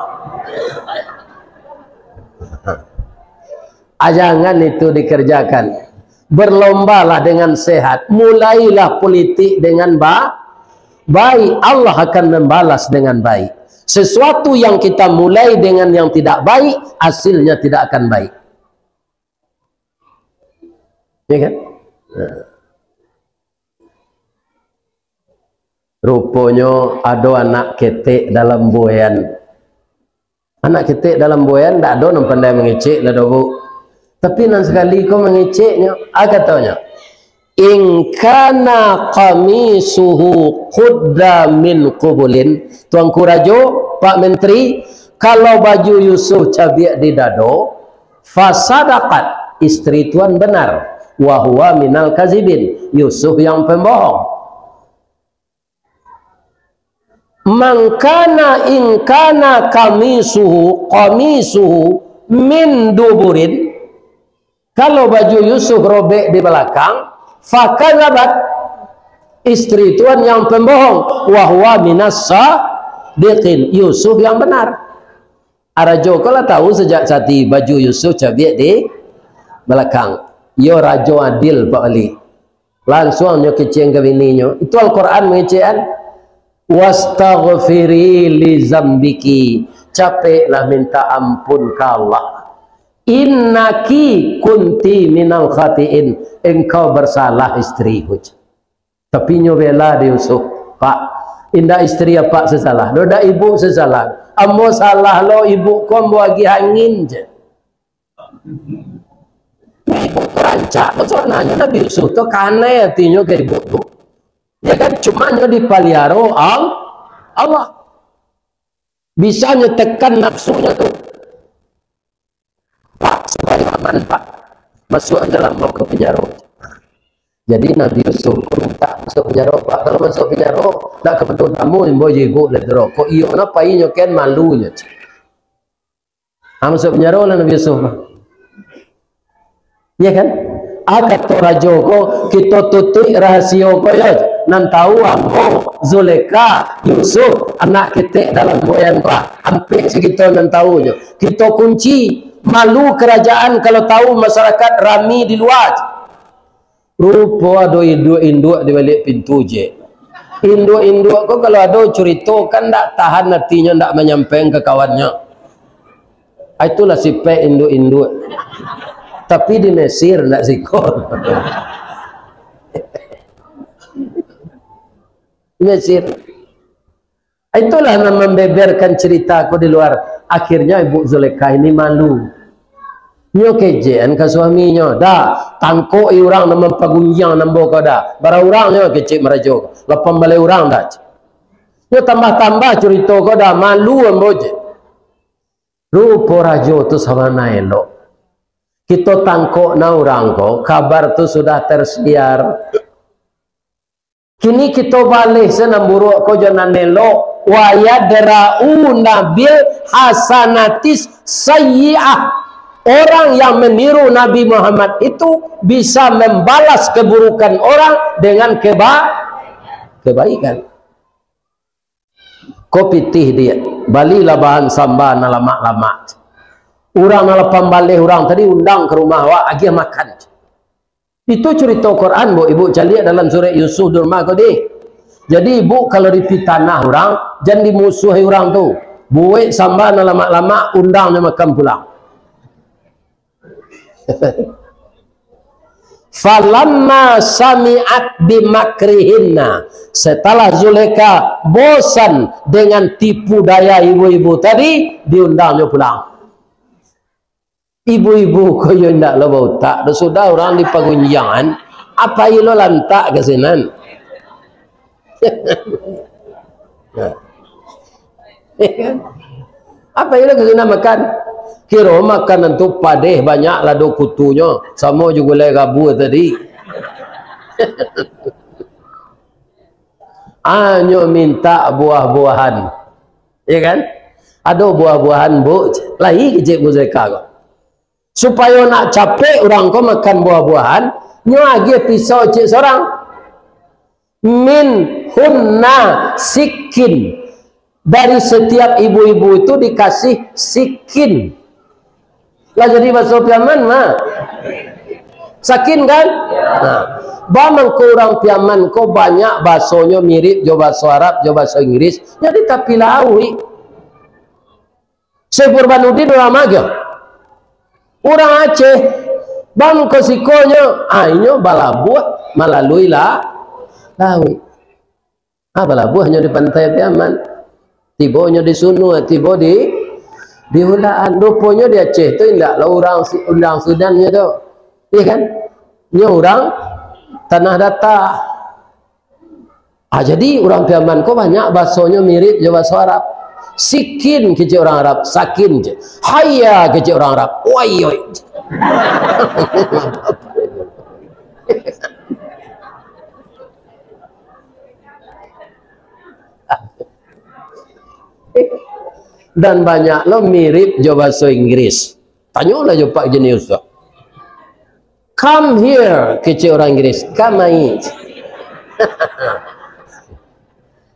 [SPEAKER 1] Jangan itu dikerjakan. Berlombalah dengan sehat. Mulailah politik dengan baik. Allah akan membalas dengan baik. Sesuatu yang kita mulai dengan yang tidak baik, hasilnya tidak akan baik. Ya kan? Rupanya ada anak ketek dalam buayan. Anak ketek dalam buayan tak ada yang pandai mengecek lah bu. Tapi nan sekali kau mengeceknya, katanya, in kana qamisuhu qudda min qubulin. Tuanku Rajo, Pak Menteri, kalau baju Yusuf cabiak di dado, fasadaqat, istri tuan benar, wa huwa minal kazibin, Yusuf yang pembohong. Mangkana in kana qamisuhu min duburin, kalau baju Yusuf robek di belakang, fakadzabat, istri tuan yang pembohong, wa huwa minas sadiqin, Yusuf yang benar. Arajo kalau tahu sejak tadi baju Yusuf cabiak di belakang. Yo rajo adil Pak Ali. Langsung nyo keceng ke bininya. Itu Al-Qur'an mengecekan. Wastaghfiri li zambiki, capeklah minta ampun ke Allah. Innaki kunti minal khatiin, engkau bersalah istriku. Tapi nyo bela di Yusuf, Pak, indah istri apa sesalah, doda ibu sesalah, ammo salah lo ibu kom bagi angin je. Ibu terancak, soalnya Nabi Yusuf tu kane hatinya ke ibu tu. Ya kan cuma nyo dipaliaro Allah. Bisa nyetekan nafsunya tu. Pak, supaya aman Pak, masuk dalam mau ke penjara. Jadi Nabi Yusuf minta masuk penjara Pak. Kalau masuk penjara, tak kebetul tamu imbo ibu ledro. Kok iyo napa iyo ken malunya. Masuk penjara lah Nabi Yusuf Pak. Ya kan? Kata raja ko kita tutup rahasia ko ya. Nan tahu ambo Zuleka Yusuf anak ketek dalam goyang Pak. Hampir segitu nan tahu je. Kita kunci. Malu kerajaan kalau tahu masyarakat rami di luar. Rupa ada induk-induk di balik pintu je. Induk-induk kok kalau ada cerita kan tak tahan hatinya, tak menyampaikan ke kawannya. Itulah sifat induk-induk. Tapi di Mesir tak sikor. Mesir. Itulah yang membeberkan cerita aku di luar. Akhirnya Ibu Zulekha ini malu. Nyo kejen ke suaminya. Dah, tangko orang nama pagunjang nambo kau dah. Bara orang nyo kecik merajuk. Lepas balik orang dah. Nyo tambah-tambah cerita kau dah. Malu ambo je. Rupa rajo tu sama na elok. Kita tangko na orang kau. Kabar tu sudah tersiar. Kini kita balik senam buruk kau jangan elok. Wa yadra'una bil hasanatis sayyi'ah. Orang yang meniru Nabi Muhammad itu bisa membalas keburukan orang dengan kebaikan. Kopi tih dia balilah bahan sambal na lama-lama. Orang na pembalik orang tadi undang ke rumah wa agi makan. Itu cerita Quran bu ibu cari dalam surah Yusuf durma kodi. Jadi ibu kalau di tanah orang jangan dimusuhi orang tu. Buat sambal na lama-lama undangnya makan pulang. Falamma sami'at bimakrihinna, setelah Zulaikha bosan dengan tipu daya ibu-ibu tadi, diundangnya pulang. Ibu-ibu koyo ndak lo bau tak, sudah orang di pengunjangan, apa ilo lantak ke sinan? Apa ilo ke sinan makan? Kira makanan tu padeh banyak lado kutunya, sama juga le gabu tadi. Anyo minta buah-buahan, ya kan? Ada buah-buahan bu, lagi kecik bu Zulaikha kok. Supaya nak capek orang kau makan buah-buahan, nyo agi pisau cik seorang. Min hunna sikin, dari setiap ibu-ibu itu dikasih sikin. Lah jadi bahasa Piaman mah sakin kan? Nah, bamang ko orang Piaman ko banyak bahasanya mirip jo bahasa Arab, jo bahasa Inggris. Jadi tapi lawi. Saya Burhanuddin orang Magyo. Orang Aceh bang ko sikonyo ainyo balabuh melalui lawi. Balabuhnya di pantai Piaman. Tibonya di Sunu, tibo di Hulaan. Rupanya di Aceh tu indak lah orang Sudannya tu, iya kan? Ini orang tanah datar. Jadi orang Piaman ko banyak bahasanya mirip je bahasa Arab. Sikin kecik orang Arab, sakin je. Hayya kecik orang Arab, wayoy. Dan banyak lo mirip jo bahasa Inggris. Tanyalah jo Pak Jenius tu. Come here kecik orang Inggris, come here.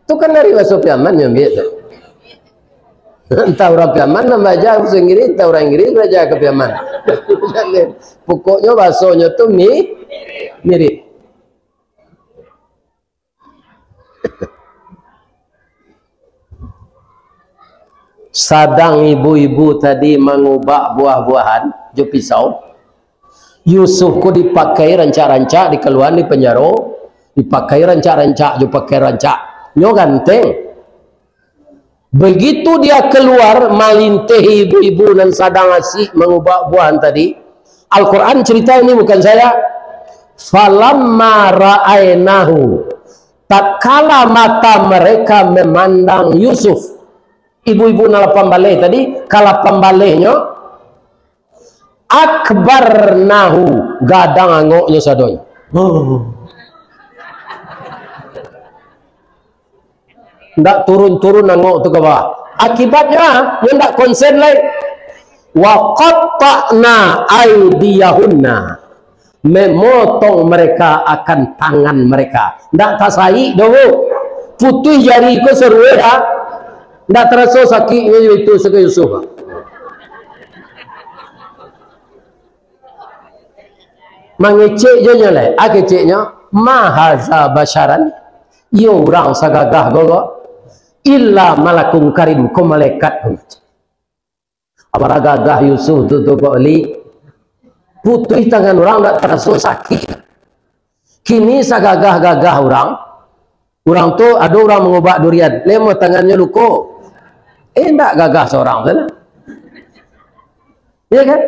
[SPEAKER 1] Tu kan dari bahasa Piaman yang biasa. Entah orang Piaman nak baca bahasa Inggris, entah orang Inggris baca ke Piaman. Pokoknya bahasanya tu mirip. Sadang ibu-ibu tadi mengubah buah-buahan jo pisau, Yusuf ko dipakai rancak-rancak dikeluar di penjara, dipakai rancak-rancak jo pakai rancak nyo ganteng. Begitu dia keluar malinteh ibu-ibu dan sadang asik mengubah buahan tadi, Al-Quran cerita ini bukan saya. Falamma ra'ainahu, tatkala mata mereka memandang Yusuf, ibu-ibu nala pambaleh tadi, kala pambalehnya akbarnahu, gadang angoknya sadonya. Ndak turun-turun angok tu ke bawah. Akibatnya dia ndak konsen lain. Wa qatta'na aydiyahunna, memotong mereka akan tangan mereka. Ndak tasai dogo. Putih jari ko seruwe ha. Ndak terasa sakitnya itu sekali Yusuf. Mengecek je nyale, akeceknya mahaza basyaran, yo orang sagagah gogo, illa malakum karim, ko malaikat pun. Apa gagah Yusuf tu beli putih tangan orang ndak terasa sakit. Kini sagagah-gagah orang tu ada orang mengubah durian, lemo tangannya luko. Ndak gagah seorang sana. Ya kan?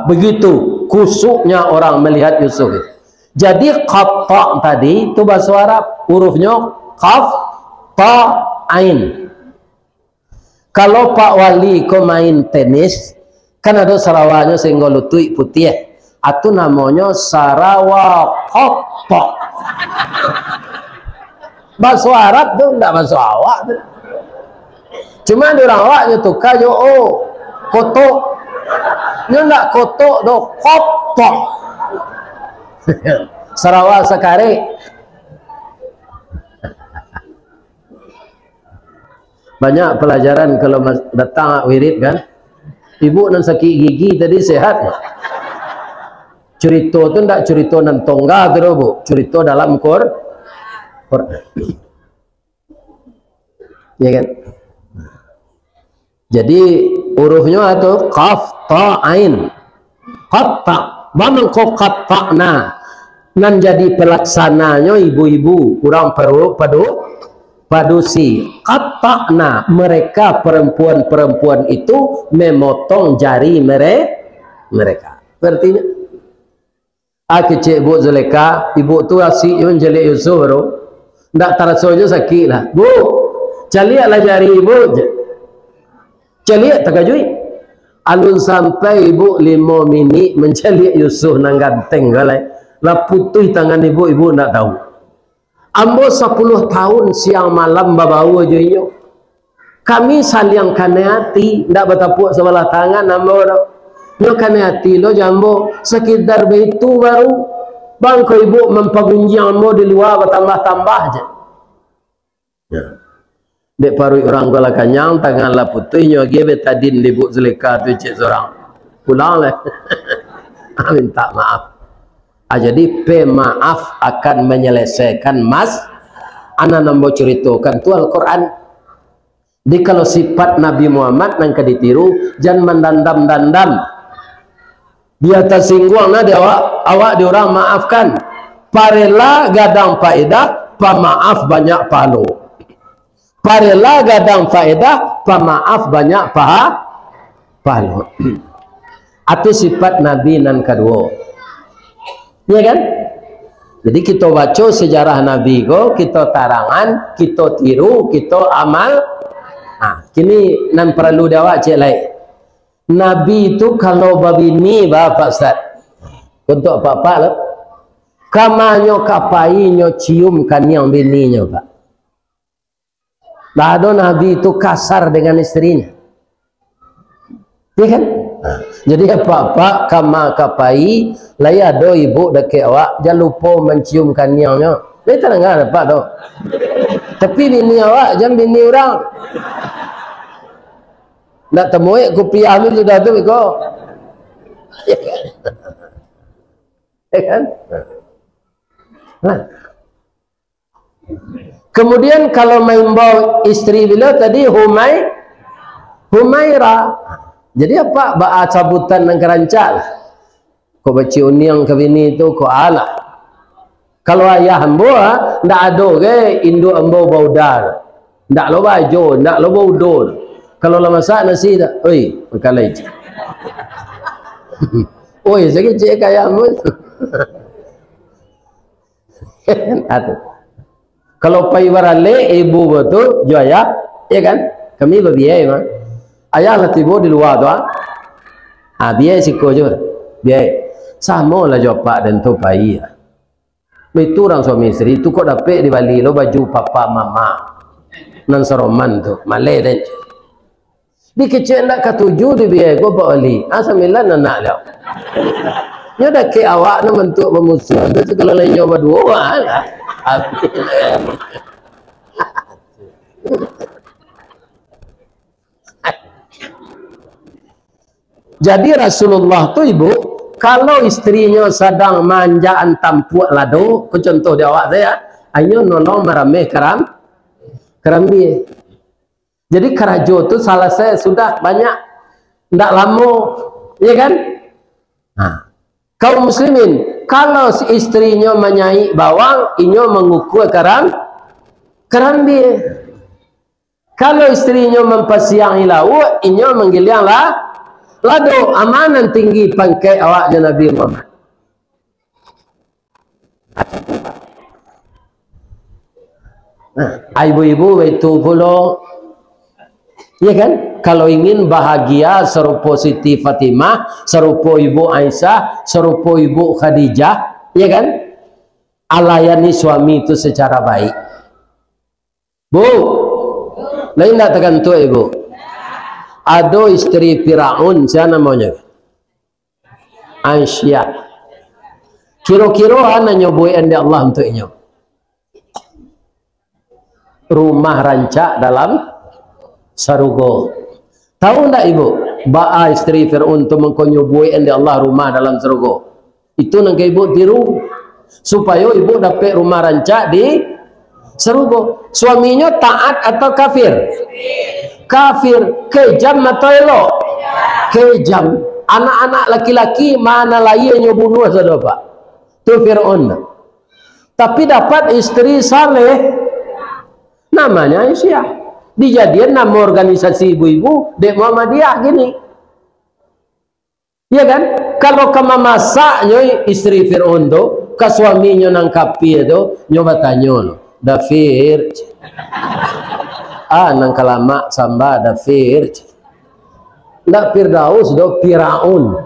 [SPEAKER 1] Begitu kusuknya orang melihat Yusuf. Jadi qatta tadi itu bahasa Arab, hurufnya qaf ta ain. Kalau Pak Wali ko main tenis, kan ada Sarawaknya sehingga lutui putih. Itu namanya Sarawak qatta. Bahasa Arab tu ndak bahasa awak tu. Cuma di orang awaknya tu kayo kotok. Dia ndak kotok do kotok. Sarawak sekali. Banyak pelajaran kalau datang wirid kan. Ibu nan sakit gigi tadi sehat. Cerita tu ndak cerita nan tongga tu bu. Cerita dalam Quran. Ya kan? Jadi hurufnya itu qaf ta ain. Qatta. Bamang ko qatta'na. Nan jadi pelaksananya ibu-ibu kurang perlu padusi. Qatta'na, mereka perempuan-perempuan itu memotong jari mereka. Berarti kecik ibu Zuleka, ibu tu asyik yang jeli Yusuf baru. Ndak tarasonya sakit lah. Bu, caliaklah jari ibu. Caliak tak kajui. Alun sampai ibu 5 minit mencaliak Yusuf nang ganteng galai. Lah putih tangan ibu ndak tahu. Ambo 10 tahun siang malam babau aja iyo. Kami saling kane hati, ndak bertepuk sebelah tangan ambo dah. Nyo kane hati lo jambo sekedar begitu baru bang ko ibu mempagunjang ambo di luar bertambah-tambah aja. Ya. Dek paru orang kala kanyang tangan la putihnya ge betadin ibu Zuleka tu cik seorang. Pulang lah. Minta maaf. Jadi pemaaf akan menyelesaikan anak nambo ceritakan tu Al-Quran. Di kalau sifat Nabi Muhammad nang ditiru jangan mendandam-dandam. Dia tersinggung nah dia awak di orang maafkan. Parela gadang faedah, pemaaf banyak pahala. Parela gadang faedah, pemaaf banyak pahala. Itu sifat Nabi nan kedua. Ya kan? Jadi kita baca sejarah Nabi ko, kita tarangan, kita tiru, kita amal. Kini nan perlu dawak cek lain. Nabi itu kalau babini Pak Ustaz. Untuk apa-apa lah. Kamanyo kapainya cium kan yang bininya Pak. Lalu Nabi itu kasar dengan istrinya. Ya kan? Jadi apa-apa kama kapai laya do ibu deke awak jangan lupa mencium kaniangnya. Dia tak dengar apa tu. Tapi bini awak jangan bini orang. Nak temui kopi amin sudah tu iko. Ya kan? Kemudian kalau main bawa istri bila tadi Humaira. Jadi apa ba'a cabutan nang kerancal. Kau baca uniang ke bini tu kau alah. Kalau ayah ambo ndak ada ke induk ambo bau dar. Ndak lo baju, ndak lo bau dor. Kalau la masak nasi dak, oi, makan lagi. Oi, sakit cek kaya ambo. Kalau pai warale ibu betul joya, ya kan? Kami berbiaya mah. Ayah lah tiba di luar tu biaya siko je biaya sama lah jawab dan tu pai itu orang suami isteri tu kok dapat di Bali lo baju papa mama nan seroman tu malai dan di kecil nak ketujuh di biaya ko Bali asamilan anak dia nyo dak ke awak nak bentuk memusuh tu kalau lain nyoba dua lah Jadi Rasulullah tu ibu, kalau istrinya sedang manjaan tampuk lado, contoh dia awak saya, ayo nolong merameh kerambi. Jadi kerajo tu salah saya sudah banyak, tidak lama, ya kan? Kaum muslimin, kalau si istrinya menyai bawang, inyo mengukur kerambi. Kalau istrinya mempasiangi lauk, inyo menggiliang lado amanan tinggi pangkai awaknya Nabi Muhammad. Ibu-ibu itu pula, ya kan? Kalau ingin bahagia serupa Siti Fatimah, serupa Ibu Aisyah, serupa Ibu Khadijah, ya kan? Alayani suami itu secara baik. Bu, lain tak tekan tu ibu. Ada istri Firaun, siapa namanya? Aisyah. Kira-kira ana nyoboin di Allah untuknya. Rumah rancak dalam sarugo. Tahu tak ibu? Ba'a istri Firaun tu mengkonyoboin di Allah rumah dalam sarugo. Itu nang ibu tiru supaya ibu dapat rumah rancak di sarugo. Suaminya taat atau kafir? Kafir. Kejam atau elok? Kejam. Anak-anak laki-laki mana lain yang bunuh saudara Pak. Tu Fir'aun. Tapi dapat istri saleh namanya Aisyah. Dijadian nama organisasi ibu-ibu Dek Muhammadiyah gini. Ya kan? Kalau kama masaknya istri Fir'aun tu, ke suaminya nangkapi itu, nyoba tanya Dafir. Nang kalama samba Dafir. Ndak Firdaus do Firaun.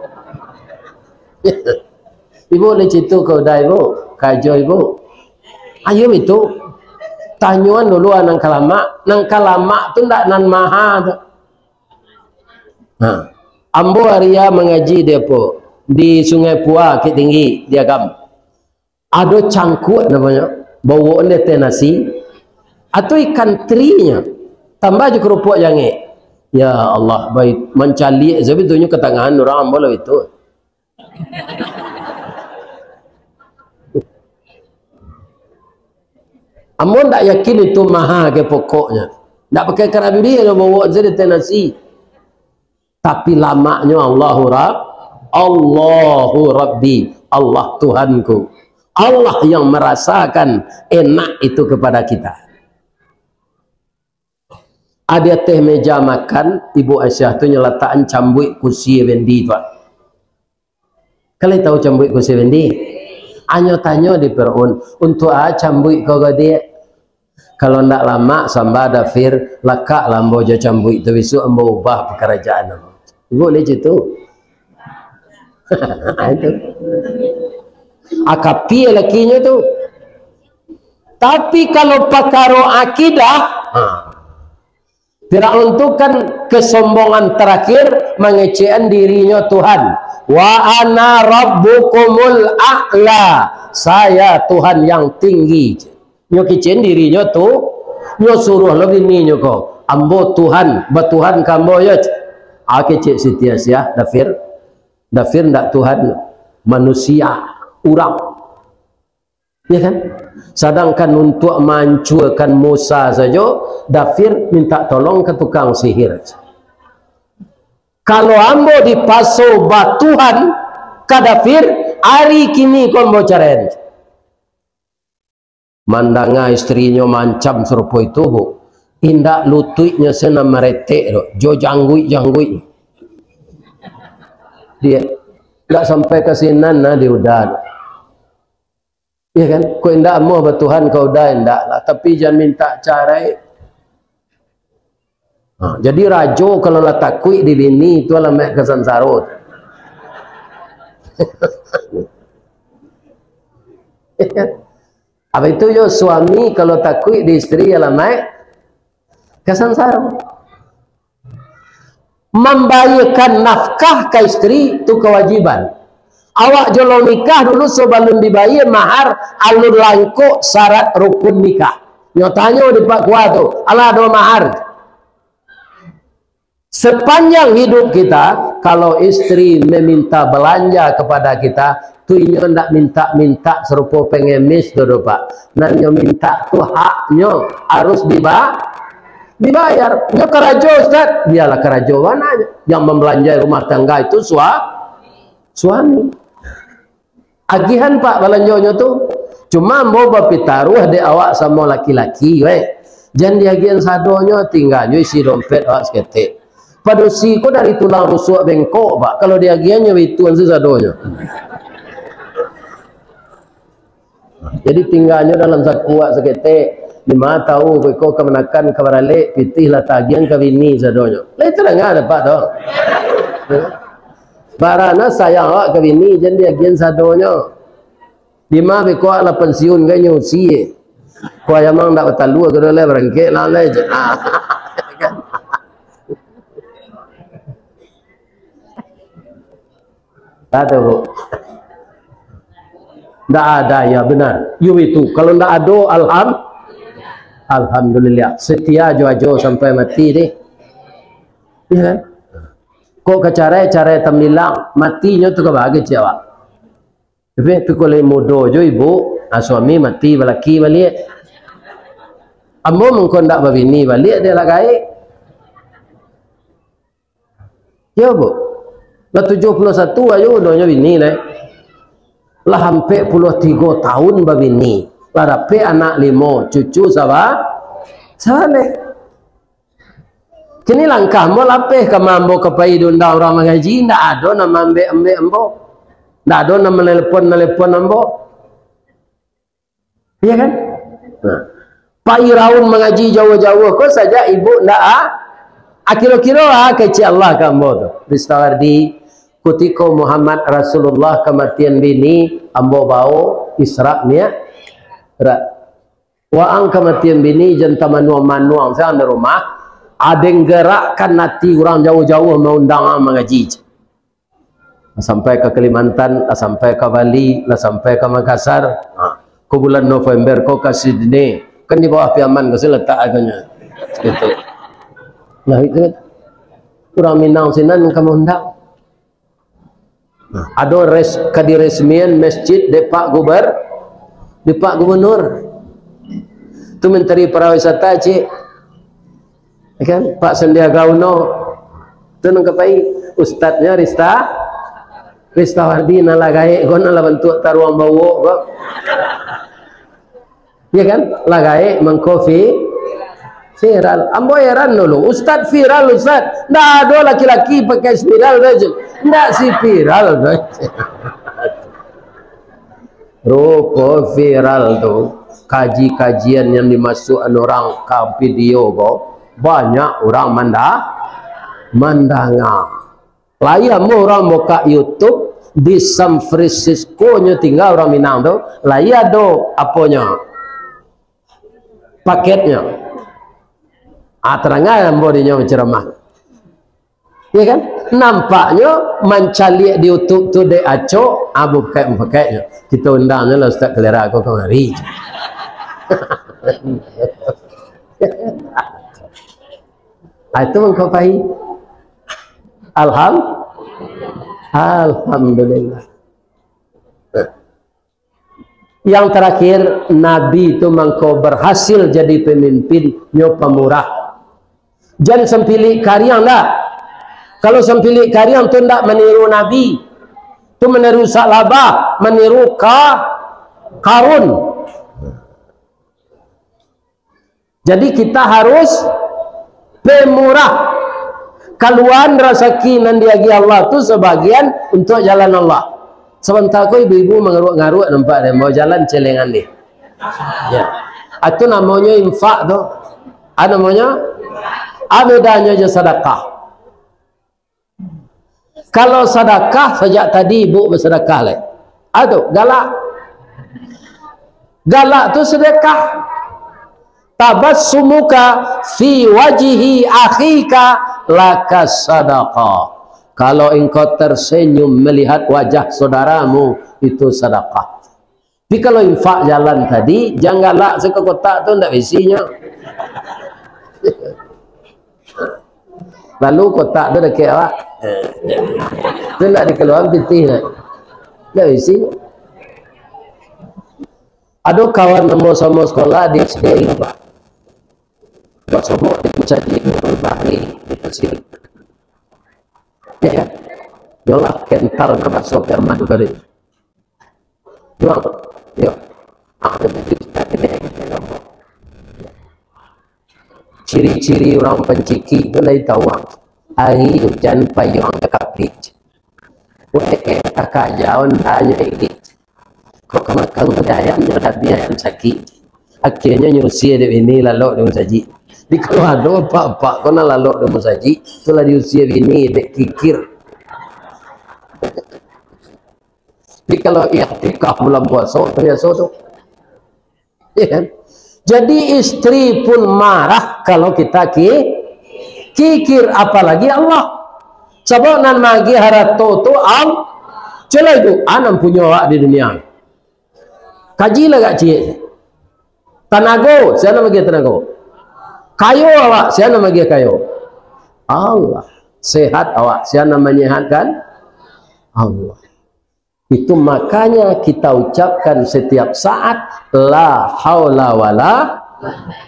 [SPEAKER 1] Ibu le citu kau dah ibu, kajo ibu. Ayo itu tanyuan dulu nang kalama tu ndak nan maha. Ambo Arya mengaji dia po di Sungai Pua Bukit Tinggi dia gam. Ada cangkut namanya, bawa dia teh nasi atau ikan terinya. Tambah je kerupuk jange. Ya Allah, baik mencali sebetulnya ke tangan orang ambo itu. Ambo tak yakin itu maha ke pokoknya. Tak pakai kerabi dia bawa je teh nasi. Tapi lamanya Allahu Rabbi, Allah Tuhanku. Allah yang merasakan enak itu kepada kita. Ada teh meja makan, Ibu Aisyah tu nyeletakkan cambuk kursi Wendi Pak. Kalian tahu cambuk kursi Wendi? Anyo tanya di Fir'aun, untuk cambuk kau dia? Kalau ndak lama samba Dafir lakak lambo jo cambuk itu besok ambo ubah pekerjaan ambo. Boleh gitu. Itu. Akapi lakinya tu. Tapi kalau pakaro akidah, Firaun tu kan kesombongan terakhir mengecekan dirinya Tuhan. Wa ana rabbukumul a'la. Saya Tuhan yang tinggi. Nyo kecen dirinya tu, nyo suruh lagi ni nyo ko. Ambo Tuhan, batuhan kambo ya. Cik Siti Aisyah, Dafir ndak Tuhan, manusia, orang. Ya kan? Sedangkan untuk menghancurkan Musa saja, Dafir minta tolong ke tukang sihir. Kalau ambo dipaso batuhan ke Dafir, hari kini kau mau cari. Mandanga istrinya mancam serupa itu, Bu. Indak lututnya sena meretek jo janggui dia tidak sampai ke sinan dia udah ya kan kau indak mau bertuhan kau udah indak lah tapi jangan minta cara jadi rajo kalau lah takui di bini itu alamak kesansarut apa itu yo suami kalau takui di istri alamak kesansara. Membayarkan nafkah ke istri itu kewajiban. Awak jolo nikah dulu sebelum dibayar mahar alur langkuk syarat rukun nikah. Nyatanya di Pak Kuat tu, ala ada mahar. Sepanjang hidup kita, kalau istri meminta belanja kepada kita, tu inyo ndak minta serupa pengemis tu Pak. Nanyo minta tu haknya harus dibayar. Dia kerajo Ustaz, dialah kerajo mana yang membelanjai rumah tangga itu suami. Agihan Pak belanjanya tu cuma mau bapitaruh de awak sama laki-laki jangan diagihan sadonya tinggalnya isi dompet awak seketik. Pada si ko dari tulang rusuk bengkok Pak kalau diagihannya itu sadonya. Jadi tinggalnya dalam sakuak seketik. Lima tahu kau kemenakan kabarale pitih lah tagihan kawini sadonya. Lah itu lah nggak dapat dong. Barana sayang awak kawini jangan diagihan sadonya. Lima beko lah pensiun kayaknya usia. Kau yang mang tak betalu aku dah le berengke lah le. Ada bu. Tak ada ya benar. You itu kalau tak ada alhamdulillah setia jo sampai mati deh. Ya kan? Kok ke cara temnilang matinya tu kebagi cewek. Tapi kalau mudo jo ibu suami mati balaki balik. Ambo mungkin tak babini balik dia lah kaya. Ya bu. Lah 71 ayo udahnya bini lah. Lah hampir 23 tahun babini. Lah dapat anak 5 cucu sabar. Saleh. Kini langkah mo lapeh ke mambo ke pai dunda orang mengaji ndak ada nama ambek ambo. Ndak ada nama nelpon ambo. Iya kan? Nah. Pai raun mengaji jauh-jauh kok saja ibu ndak kira-kira kecil Allah kamu tu. Ristawardi ketika Muhammad Rasulullah kematian bini ambo bau Isra nia. Waang kematian bini jenta manuang saya di rumah. Ada yang gerakkan nanti orang jauh-jauh mau undang mengaji. Sampai ke Kalimantan, sampai ke Bali, sampai ke Makassar. Ke bulan November, kau ke Sydney. Kan di bawah Piaman, kau letak agaknya. Gitu. Nah itu orang Minang sinan kamu undang. Ada kadiresmian masjid di Pak Gubernur. Itu Menteri Pariwisata cik. Kan Pak Sandiaga Uno tu nang kapai ustaznya Ristawardi nalagai gon ala bentuk taruang bawo kok ya kan lagai mengkofi viral ambo heran dulu ustaz viral ustaz ndak ada laki-laki pakai viral aja ndak si viral rupo viral tu kajian yang dimasukkan orang ke video kok banyak orang mandanga. Layam orang buka YouTube di San Francisco nya tinggal orang Minang tu, layar do apanya paketnya. Terangan bodinya menceramah. Ya kan? Nampaknya mencari di YouTube tu de aco abu paketnya. Kita undangnya lah Ustaz Kelera aku kemari. Itu mengkapai Alhamdulillah. Yang terakhir Nabi itu mengkau berhasil jadi pemimpin nyo pemurah. Jangan sempili karyang dah. Kalau sempili karyang tu ndak meniru Nabi. Tu meniru Salabah, meniru Karun. Jadi kita harus pemurah. Kaluan rezeki nan diagi Allah tu sebagian untuk jalan Allah. Sebentar ko ibu-ibu mengaruk-ngaruk nampak dia mau jalan celengan dia. Ya. Itu namanya infak tu. Ada namanya bedanya je sedekah. Kalau sedekah sejak tadi ibu bersedekah le. Aduh, galak. Galak tu sedekah. Tabassumuka fi wajihi akhika laka sadaqah. Kalau engkau tersenyum melihat wajah saudaramu itu sedekah. Tapi kalau infak jalan tadi janganlah sekekotak tu ndak isinya. Lalu kotak tu dekat awak. Tu nak dikeluar pitih nak. Ndak isinya. Ada kawan nombor sama sekolah di sini Pak. Pak semua dicaci berbahari di sini. Ya, jolah kental masuk ke madu kering. Yo, ada ciri-ciri orang penciki itu lain tahu. Hari hujan payung dekat beach. Weh, kakak jauh hanya ini. Kok kemakan budayanya dia yang sakit. Akhirnya nyusia di ini lalu dia saji. Di kalau ada apa-apa kena lalu dia saji. Setelah diusia ini dek kikir. Di kalau i'tikaf bulan puasa biasa tu. Ya kan? Jadi istri pun marah kalau kita kikir apalagi Allah. Sebab nan magi harato tu celai tu anam punya awak di dunia. Kaji lah kak cik. Tanago, siapa nama dia tanago? Kayo awak, siapa nama dia kayo? Allah. Sehat awak, siapa nama menyehatkan? Allah. Itu makanya kita ucapkan setiap saat la haula wala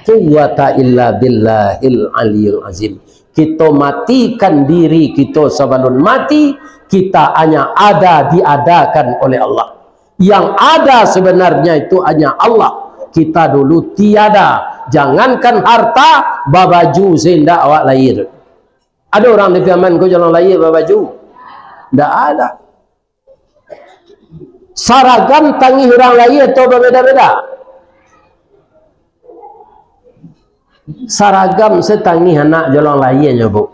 [SPEAKER 1] quwwata illa billahil aliyil azim. Kita matikan diri kita sebelum mati Kita hanya ada diadakan oleh Allah. Yang ada sebenarnya itu hanya Allah. Kita dulu tiada. Jangankan harta, babaju senda awak lahir. Ada orang di Piaman ko jalan lahir babaju? Tidak ada. Saragam tangi orang lahir atau berbeda-beda? Saragam setangi anak jalan lahirnya bu.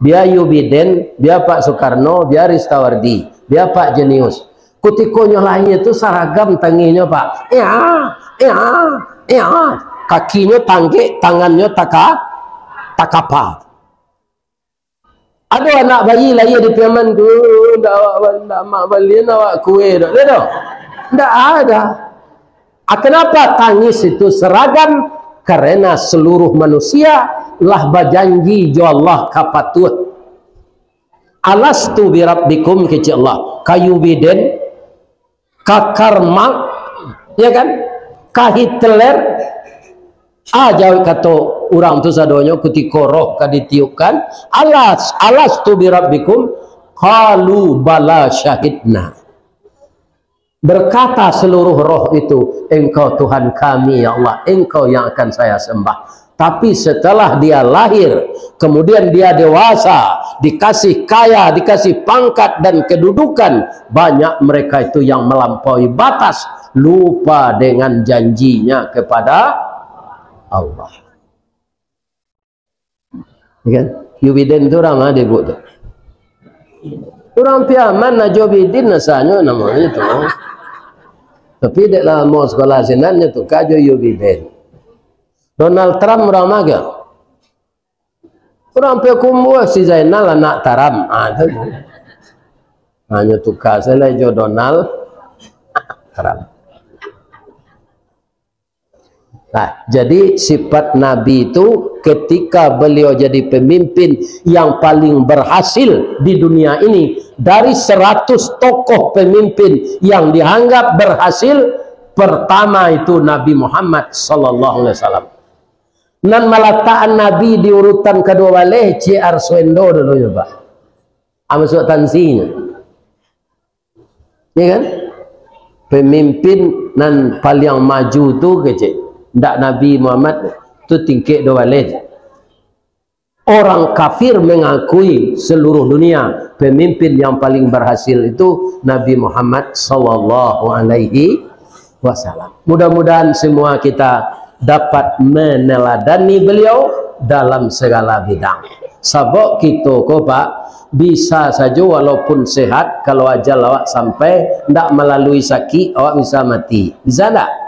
[SPEAKER 1] Biar Yubiden, biar Pak Soekarno, biar Ristawardi, biar Pak Jenius. Kutikonya lahir itu saragam tanginya Pak. Kakinya tangke, tangannya takapa. Ada anak bayi lahir di Piaman tu, ndak mak balian awak kue dak. Ndak ada. Kenapa tangis itu seragam? Karena seluruh manusia lah berjanji jo Allah kapatuh. Alastu bi rabbikum keci Allah. Kayubiden, kakarma, ya kan? Ka Hitler, aja kata orang tu sadonya ketika roh kaditiupkan, alastu bi rabbikum, qalu bala syahidna. Berkata seluruh roh itu, engkau Tuhan kami ya Allah, engkau yang akan saya sembah. Tapi setelah dia lahir, kemudian dia dewasa, dikasih kaya, dikasih pangkat dan kedudukan, banyak mereka itu yang melampaui batas, lupa dengan janjinya kepada Allah. Ya kan? Yubiden itu orang ada bu tu. Orang Piaman Najobidin nasanya namanya tu. Tapi deklah mau sekolah senannya tu kajo Yubiden. Donald Trump orang maga. Orang Piakumbu si Zainal anak taram. Tu. Hanya tu kasih jo Donald Trump. Nah, jadi sifat Nabi itu ketika beliau jadi pemimpin yang paling berhasil di dunia ini, dari 100 tokoh pemimpin yang dianggap berhasil, pertama itu Nabi Muhammad sallallahu alaihi wasallam. Dan meletakkan Nabi di urutan kedua balik C.R. Swendo dulu ya Pak. Masuk tansinya. Ya kan? Pemimpin nan paling maju tu kecil. Ndak Nabi Muhammad tu tingkik dua balik. Orang kafir mengakui seluruh dunia pemimpin yang paling berhasil itu Nabi Muhammad sallallahu alaihi wasallam. Mudah-mudahan semua kita dapat meneladani beliau dalam segala bidang. Sabok kita ko Pak bisa saja walaupun sehat, kalau ajal awak sampai ndak melalui sakit awak bisa mati. Bisa ndak?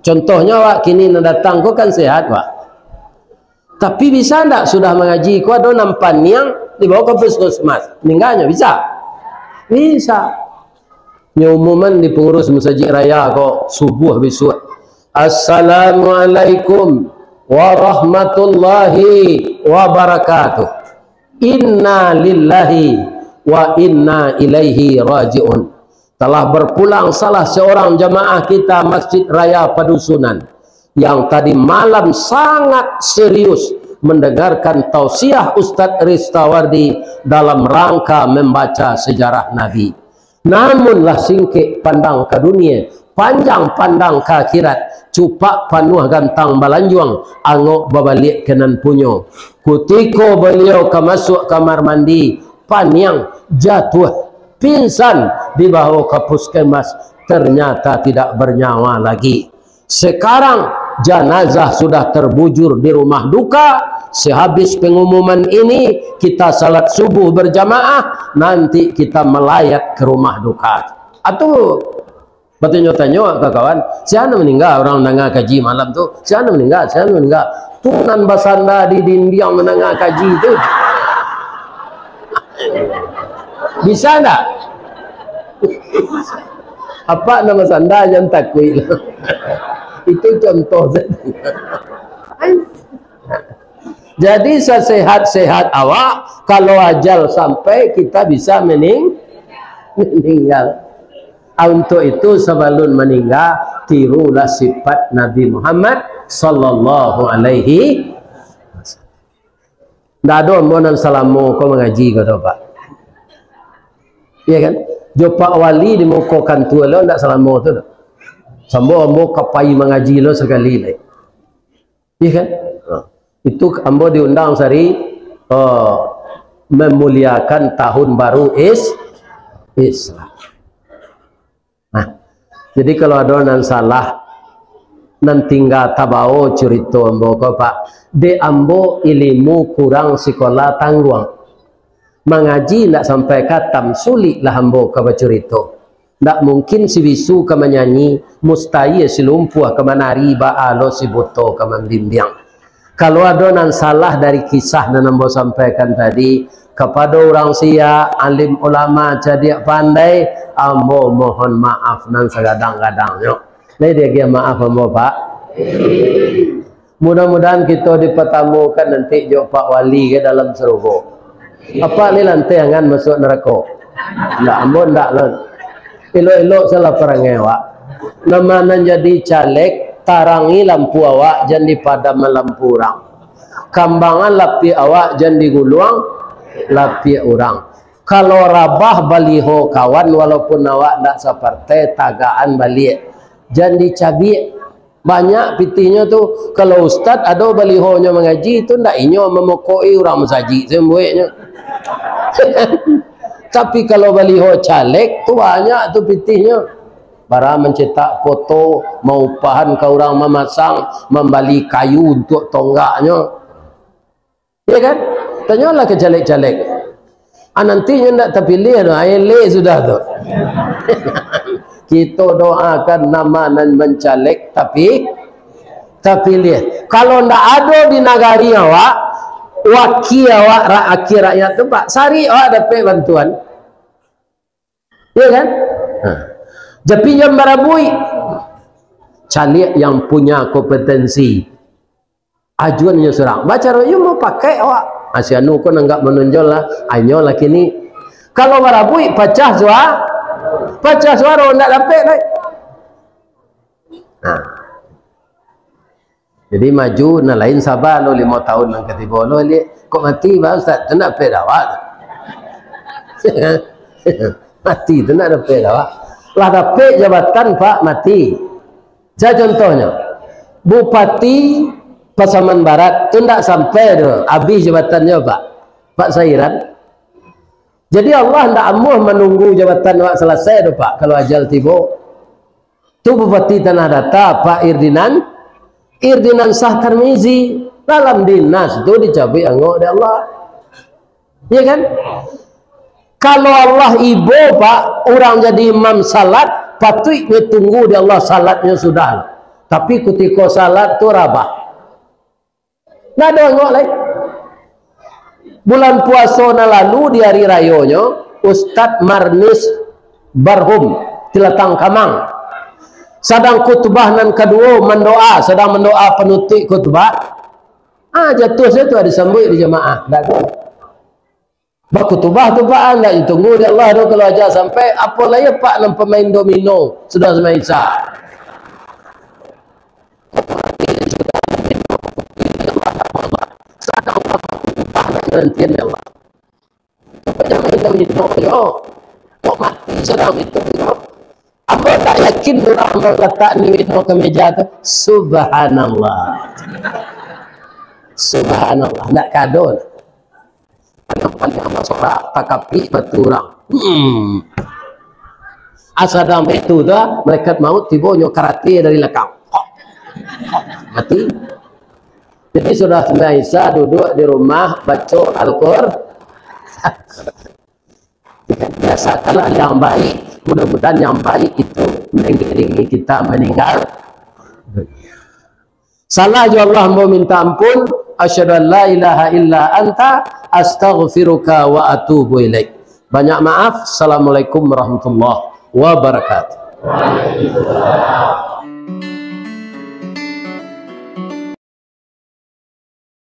[SPEAKER 1] Contohnya awak kini datang kau kan sehat Pak. Tapi bisa ndak sudah mengaji kau ada nampan yang dibawa ke puskesmas meninggalnya bisa? Bisa. Nyumuman di pengurus masjid raya kau subuh besok. Assalamualaikum warahmatullahi wabarakatuh. Inna lillahi wa inna ilaihi raji'un. Telah berpulang salah seorang jamaah kita Masjid Raya Padusunan yang tadi malam sangat serius mendengarkan tausiah Ustadz Ristawardi dalam rangka membaca sejarah Nabi. Namunlah singkik pandang ke dunia, panjang pandang ke akhirat, cupak panuh gantang balanjuang, angok babalik kenan punyo. Kutiko beliau ke masuk kamar mandi, panyang jatuh pingsan dibawa ke puskesmas, ternyata tidak bernyawa lagi. Sekarang jenazah sudah terbujur di rumah duka. Sehabis pengumuman ini kita salat subuh berjamaah, nanti kita melayat ke rumah duka. Atau bertanya-tanya ke kawan, siapa meninggal orang menengah kaji malam tu? Siapa meninggal? Siapa meninggal? Tunan basanda di dinding menengah kaji itu. Bisa enggak? Apa nama sanda yang takwi? Itu contoh. Jadi sesehat-sehat awak, kalau ajal sampai kita bisa meninggal. Untuk itu sebelum meninggal, tirulah sifat Nabi Muhammad sallallahu alaihi wasallam. Ndak ada monan salamu kau mengaji kata Pak. Iya kan? Jo Pak Wali di mukokan tua lo ndak selama tu dah. Sambo ambo kapai mengaji lo sekali lagi. Iya kan? Itu ambo diundang sari memuliakan tahun baru Islam. Nah, jadi kalau ada nan salah nan tinggal tabao cerita ambo ko Pak, de ambo ilmu kurang sekolah tangguang. Mengaji nak sampai katam sulit lah ambo ka cerita. Tak mungkin si bisu ka menyanyi, mustahil si lumpuh ka menari baalo si buto ka membimbing. Kalau ada nan salah dari kisah nan ambo sampaikan tadi kepada orang sia alim ulama jadi pandai, ambo mohon maaf nan segadang-gadangnya. Ini dia maaf ambo Pak. Mudah-mudahan kita dipertemukan nanti jo Pak Wali ke dalam surga. Apa ni lantiangan masuk neraka? Ndak ambo ndak lon. Elok-elok salah perangai awak. Nama nan jadi caleg tarangi lampu awak jangan dipadam lampu orang. Kambangan lapi awak jangan diguluang lapi orang. Kalau rabah baliho kawan walaupun awak ndak separtai tagaan balik. Jangan dicabik. Banyak pitihnya tu kalau ustaz ada balihonya mengaji tu ndak inyo memokoi orang mensaji sembuhnya. Tapi kalau baliho caleg tu banyak tu pitihnya. Bara mencetak foto, mau upahan ke orang memasang, membali kayu untuk tonggaknya. Ya kan? Tanyalah ke caleg-caleg. Nantinya ndak terpilih dah, elek sudah tu. Kita doakan nama nan mencaleg tapi terpilih. Kalau ndak ada di negari awak, wakil awak rakyat tu Pak, sari awak dapat bantuan. Ya kan? Jadi yang barabui caleg yang punya kompetensi ajuannya serang baca royo mau pakai awak asyanu ko enggak menonjol lah anyo laki ni kalau barabui pecah suara enggak dapat lah. Nah, jadi maju na lain sabar lo 5 tahun nang ketiba lo li kok mati ba ustaz tu nak dapat awak. Mati tu nak dapat awak. Lah dapat jabatan Pak mati. Saya contohnya Bupati Pasaman Barat tu tak sampai tu habis jabatannya Pak Sairan. Jadi Allah tidak amuh menunggu jabatan awak selesai tu Pak kalau ajal tiba. Tu Bupati Tanah Datar Pak Irdinan Shah Tarmizi dalam dinas tu dicabut angok oleh Allah. Ya kan? Kalau Allah ibu Pak, orang jadi imam salat, patut tunggu di Allah salatnya sudah. Tapi ketika salat tu rabah. Nggak ada ngok lain. Bulan puasa na lalu di hari rayanya, Ustadz Marnis Barhum Tilatang Kamang. Sedang khutbah nan kedua mendoa, sedang mendoa penutup khutbah. Jatuh saya tu ada sambut di jemaah. Tak ada. Berkutubah tu Pak anda ditunggu di Allah tu kalau aja sampai apa lah ya Pak nam pemain domino sudah semaisa. Sedang berkutubah nanti Allah. Jangan main domino yo. Kok mati sedang itu yo. Apa tak yakin orang letak domino ke meja tu? Subhanallah. Subhanallah. Nak kado. Panjang masalah takapi batu orang. Asal dalam itu dah malaikat maut tiba karate dari belakang. Mati. Jadi sudah Aisyah duduk di rumah baca Al-Qur'an. Biasakanlah yang baik. Mudah-mudahan yang baik itu mengiringi kita meninggal. Salah juga Allah mau minta ampun. Asyhadu an la ilaha illa anta astaghfiruka wa atubu ilaik. Banyak maaf. Assalamualaikum warahmatullahi wabarakatuh.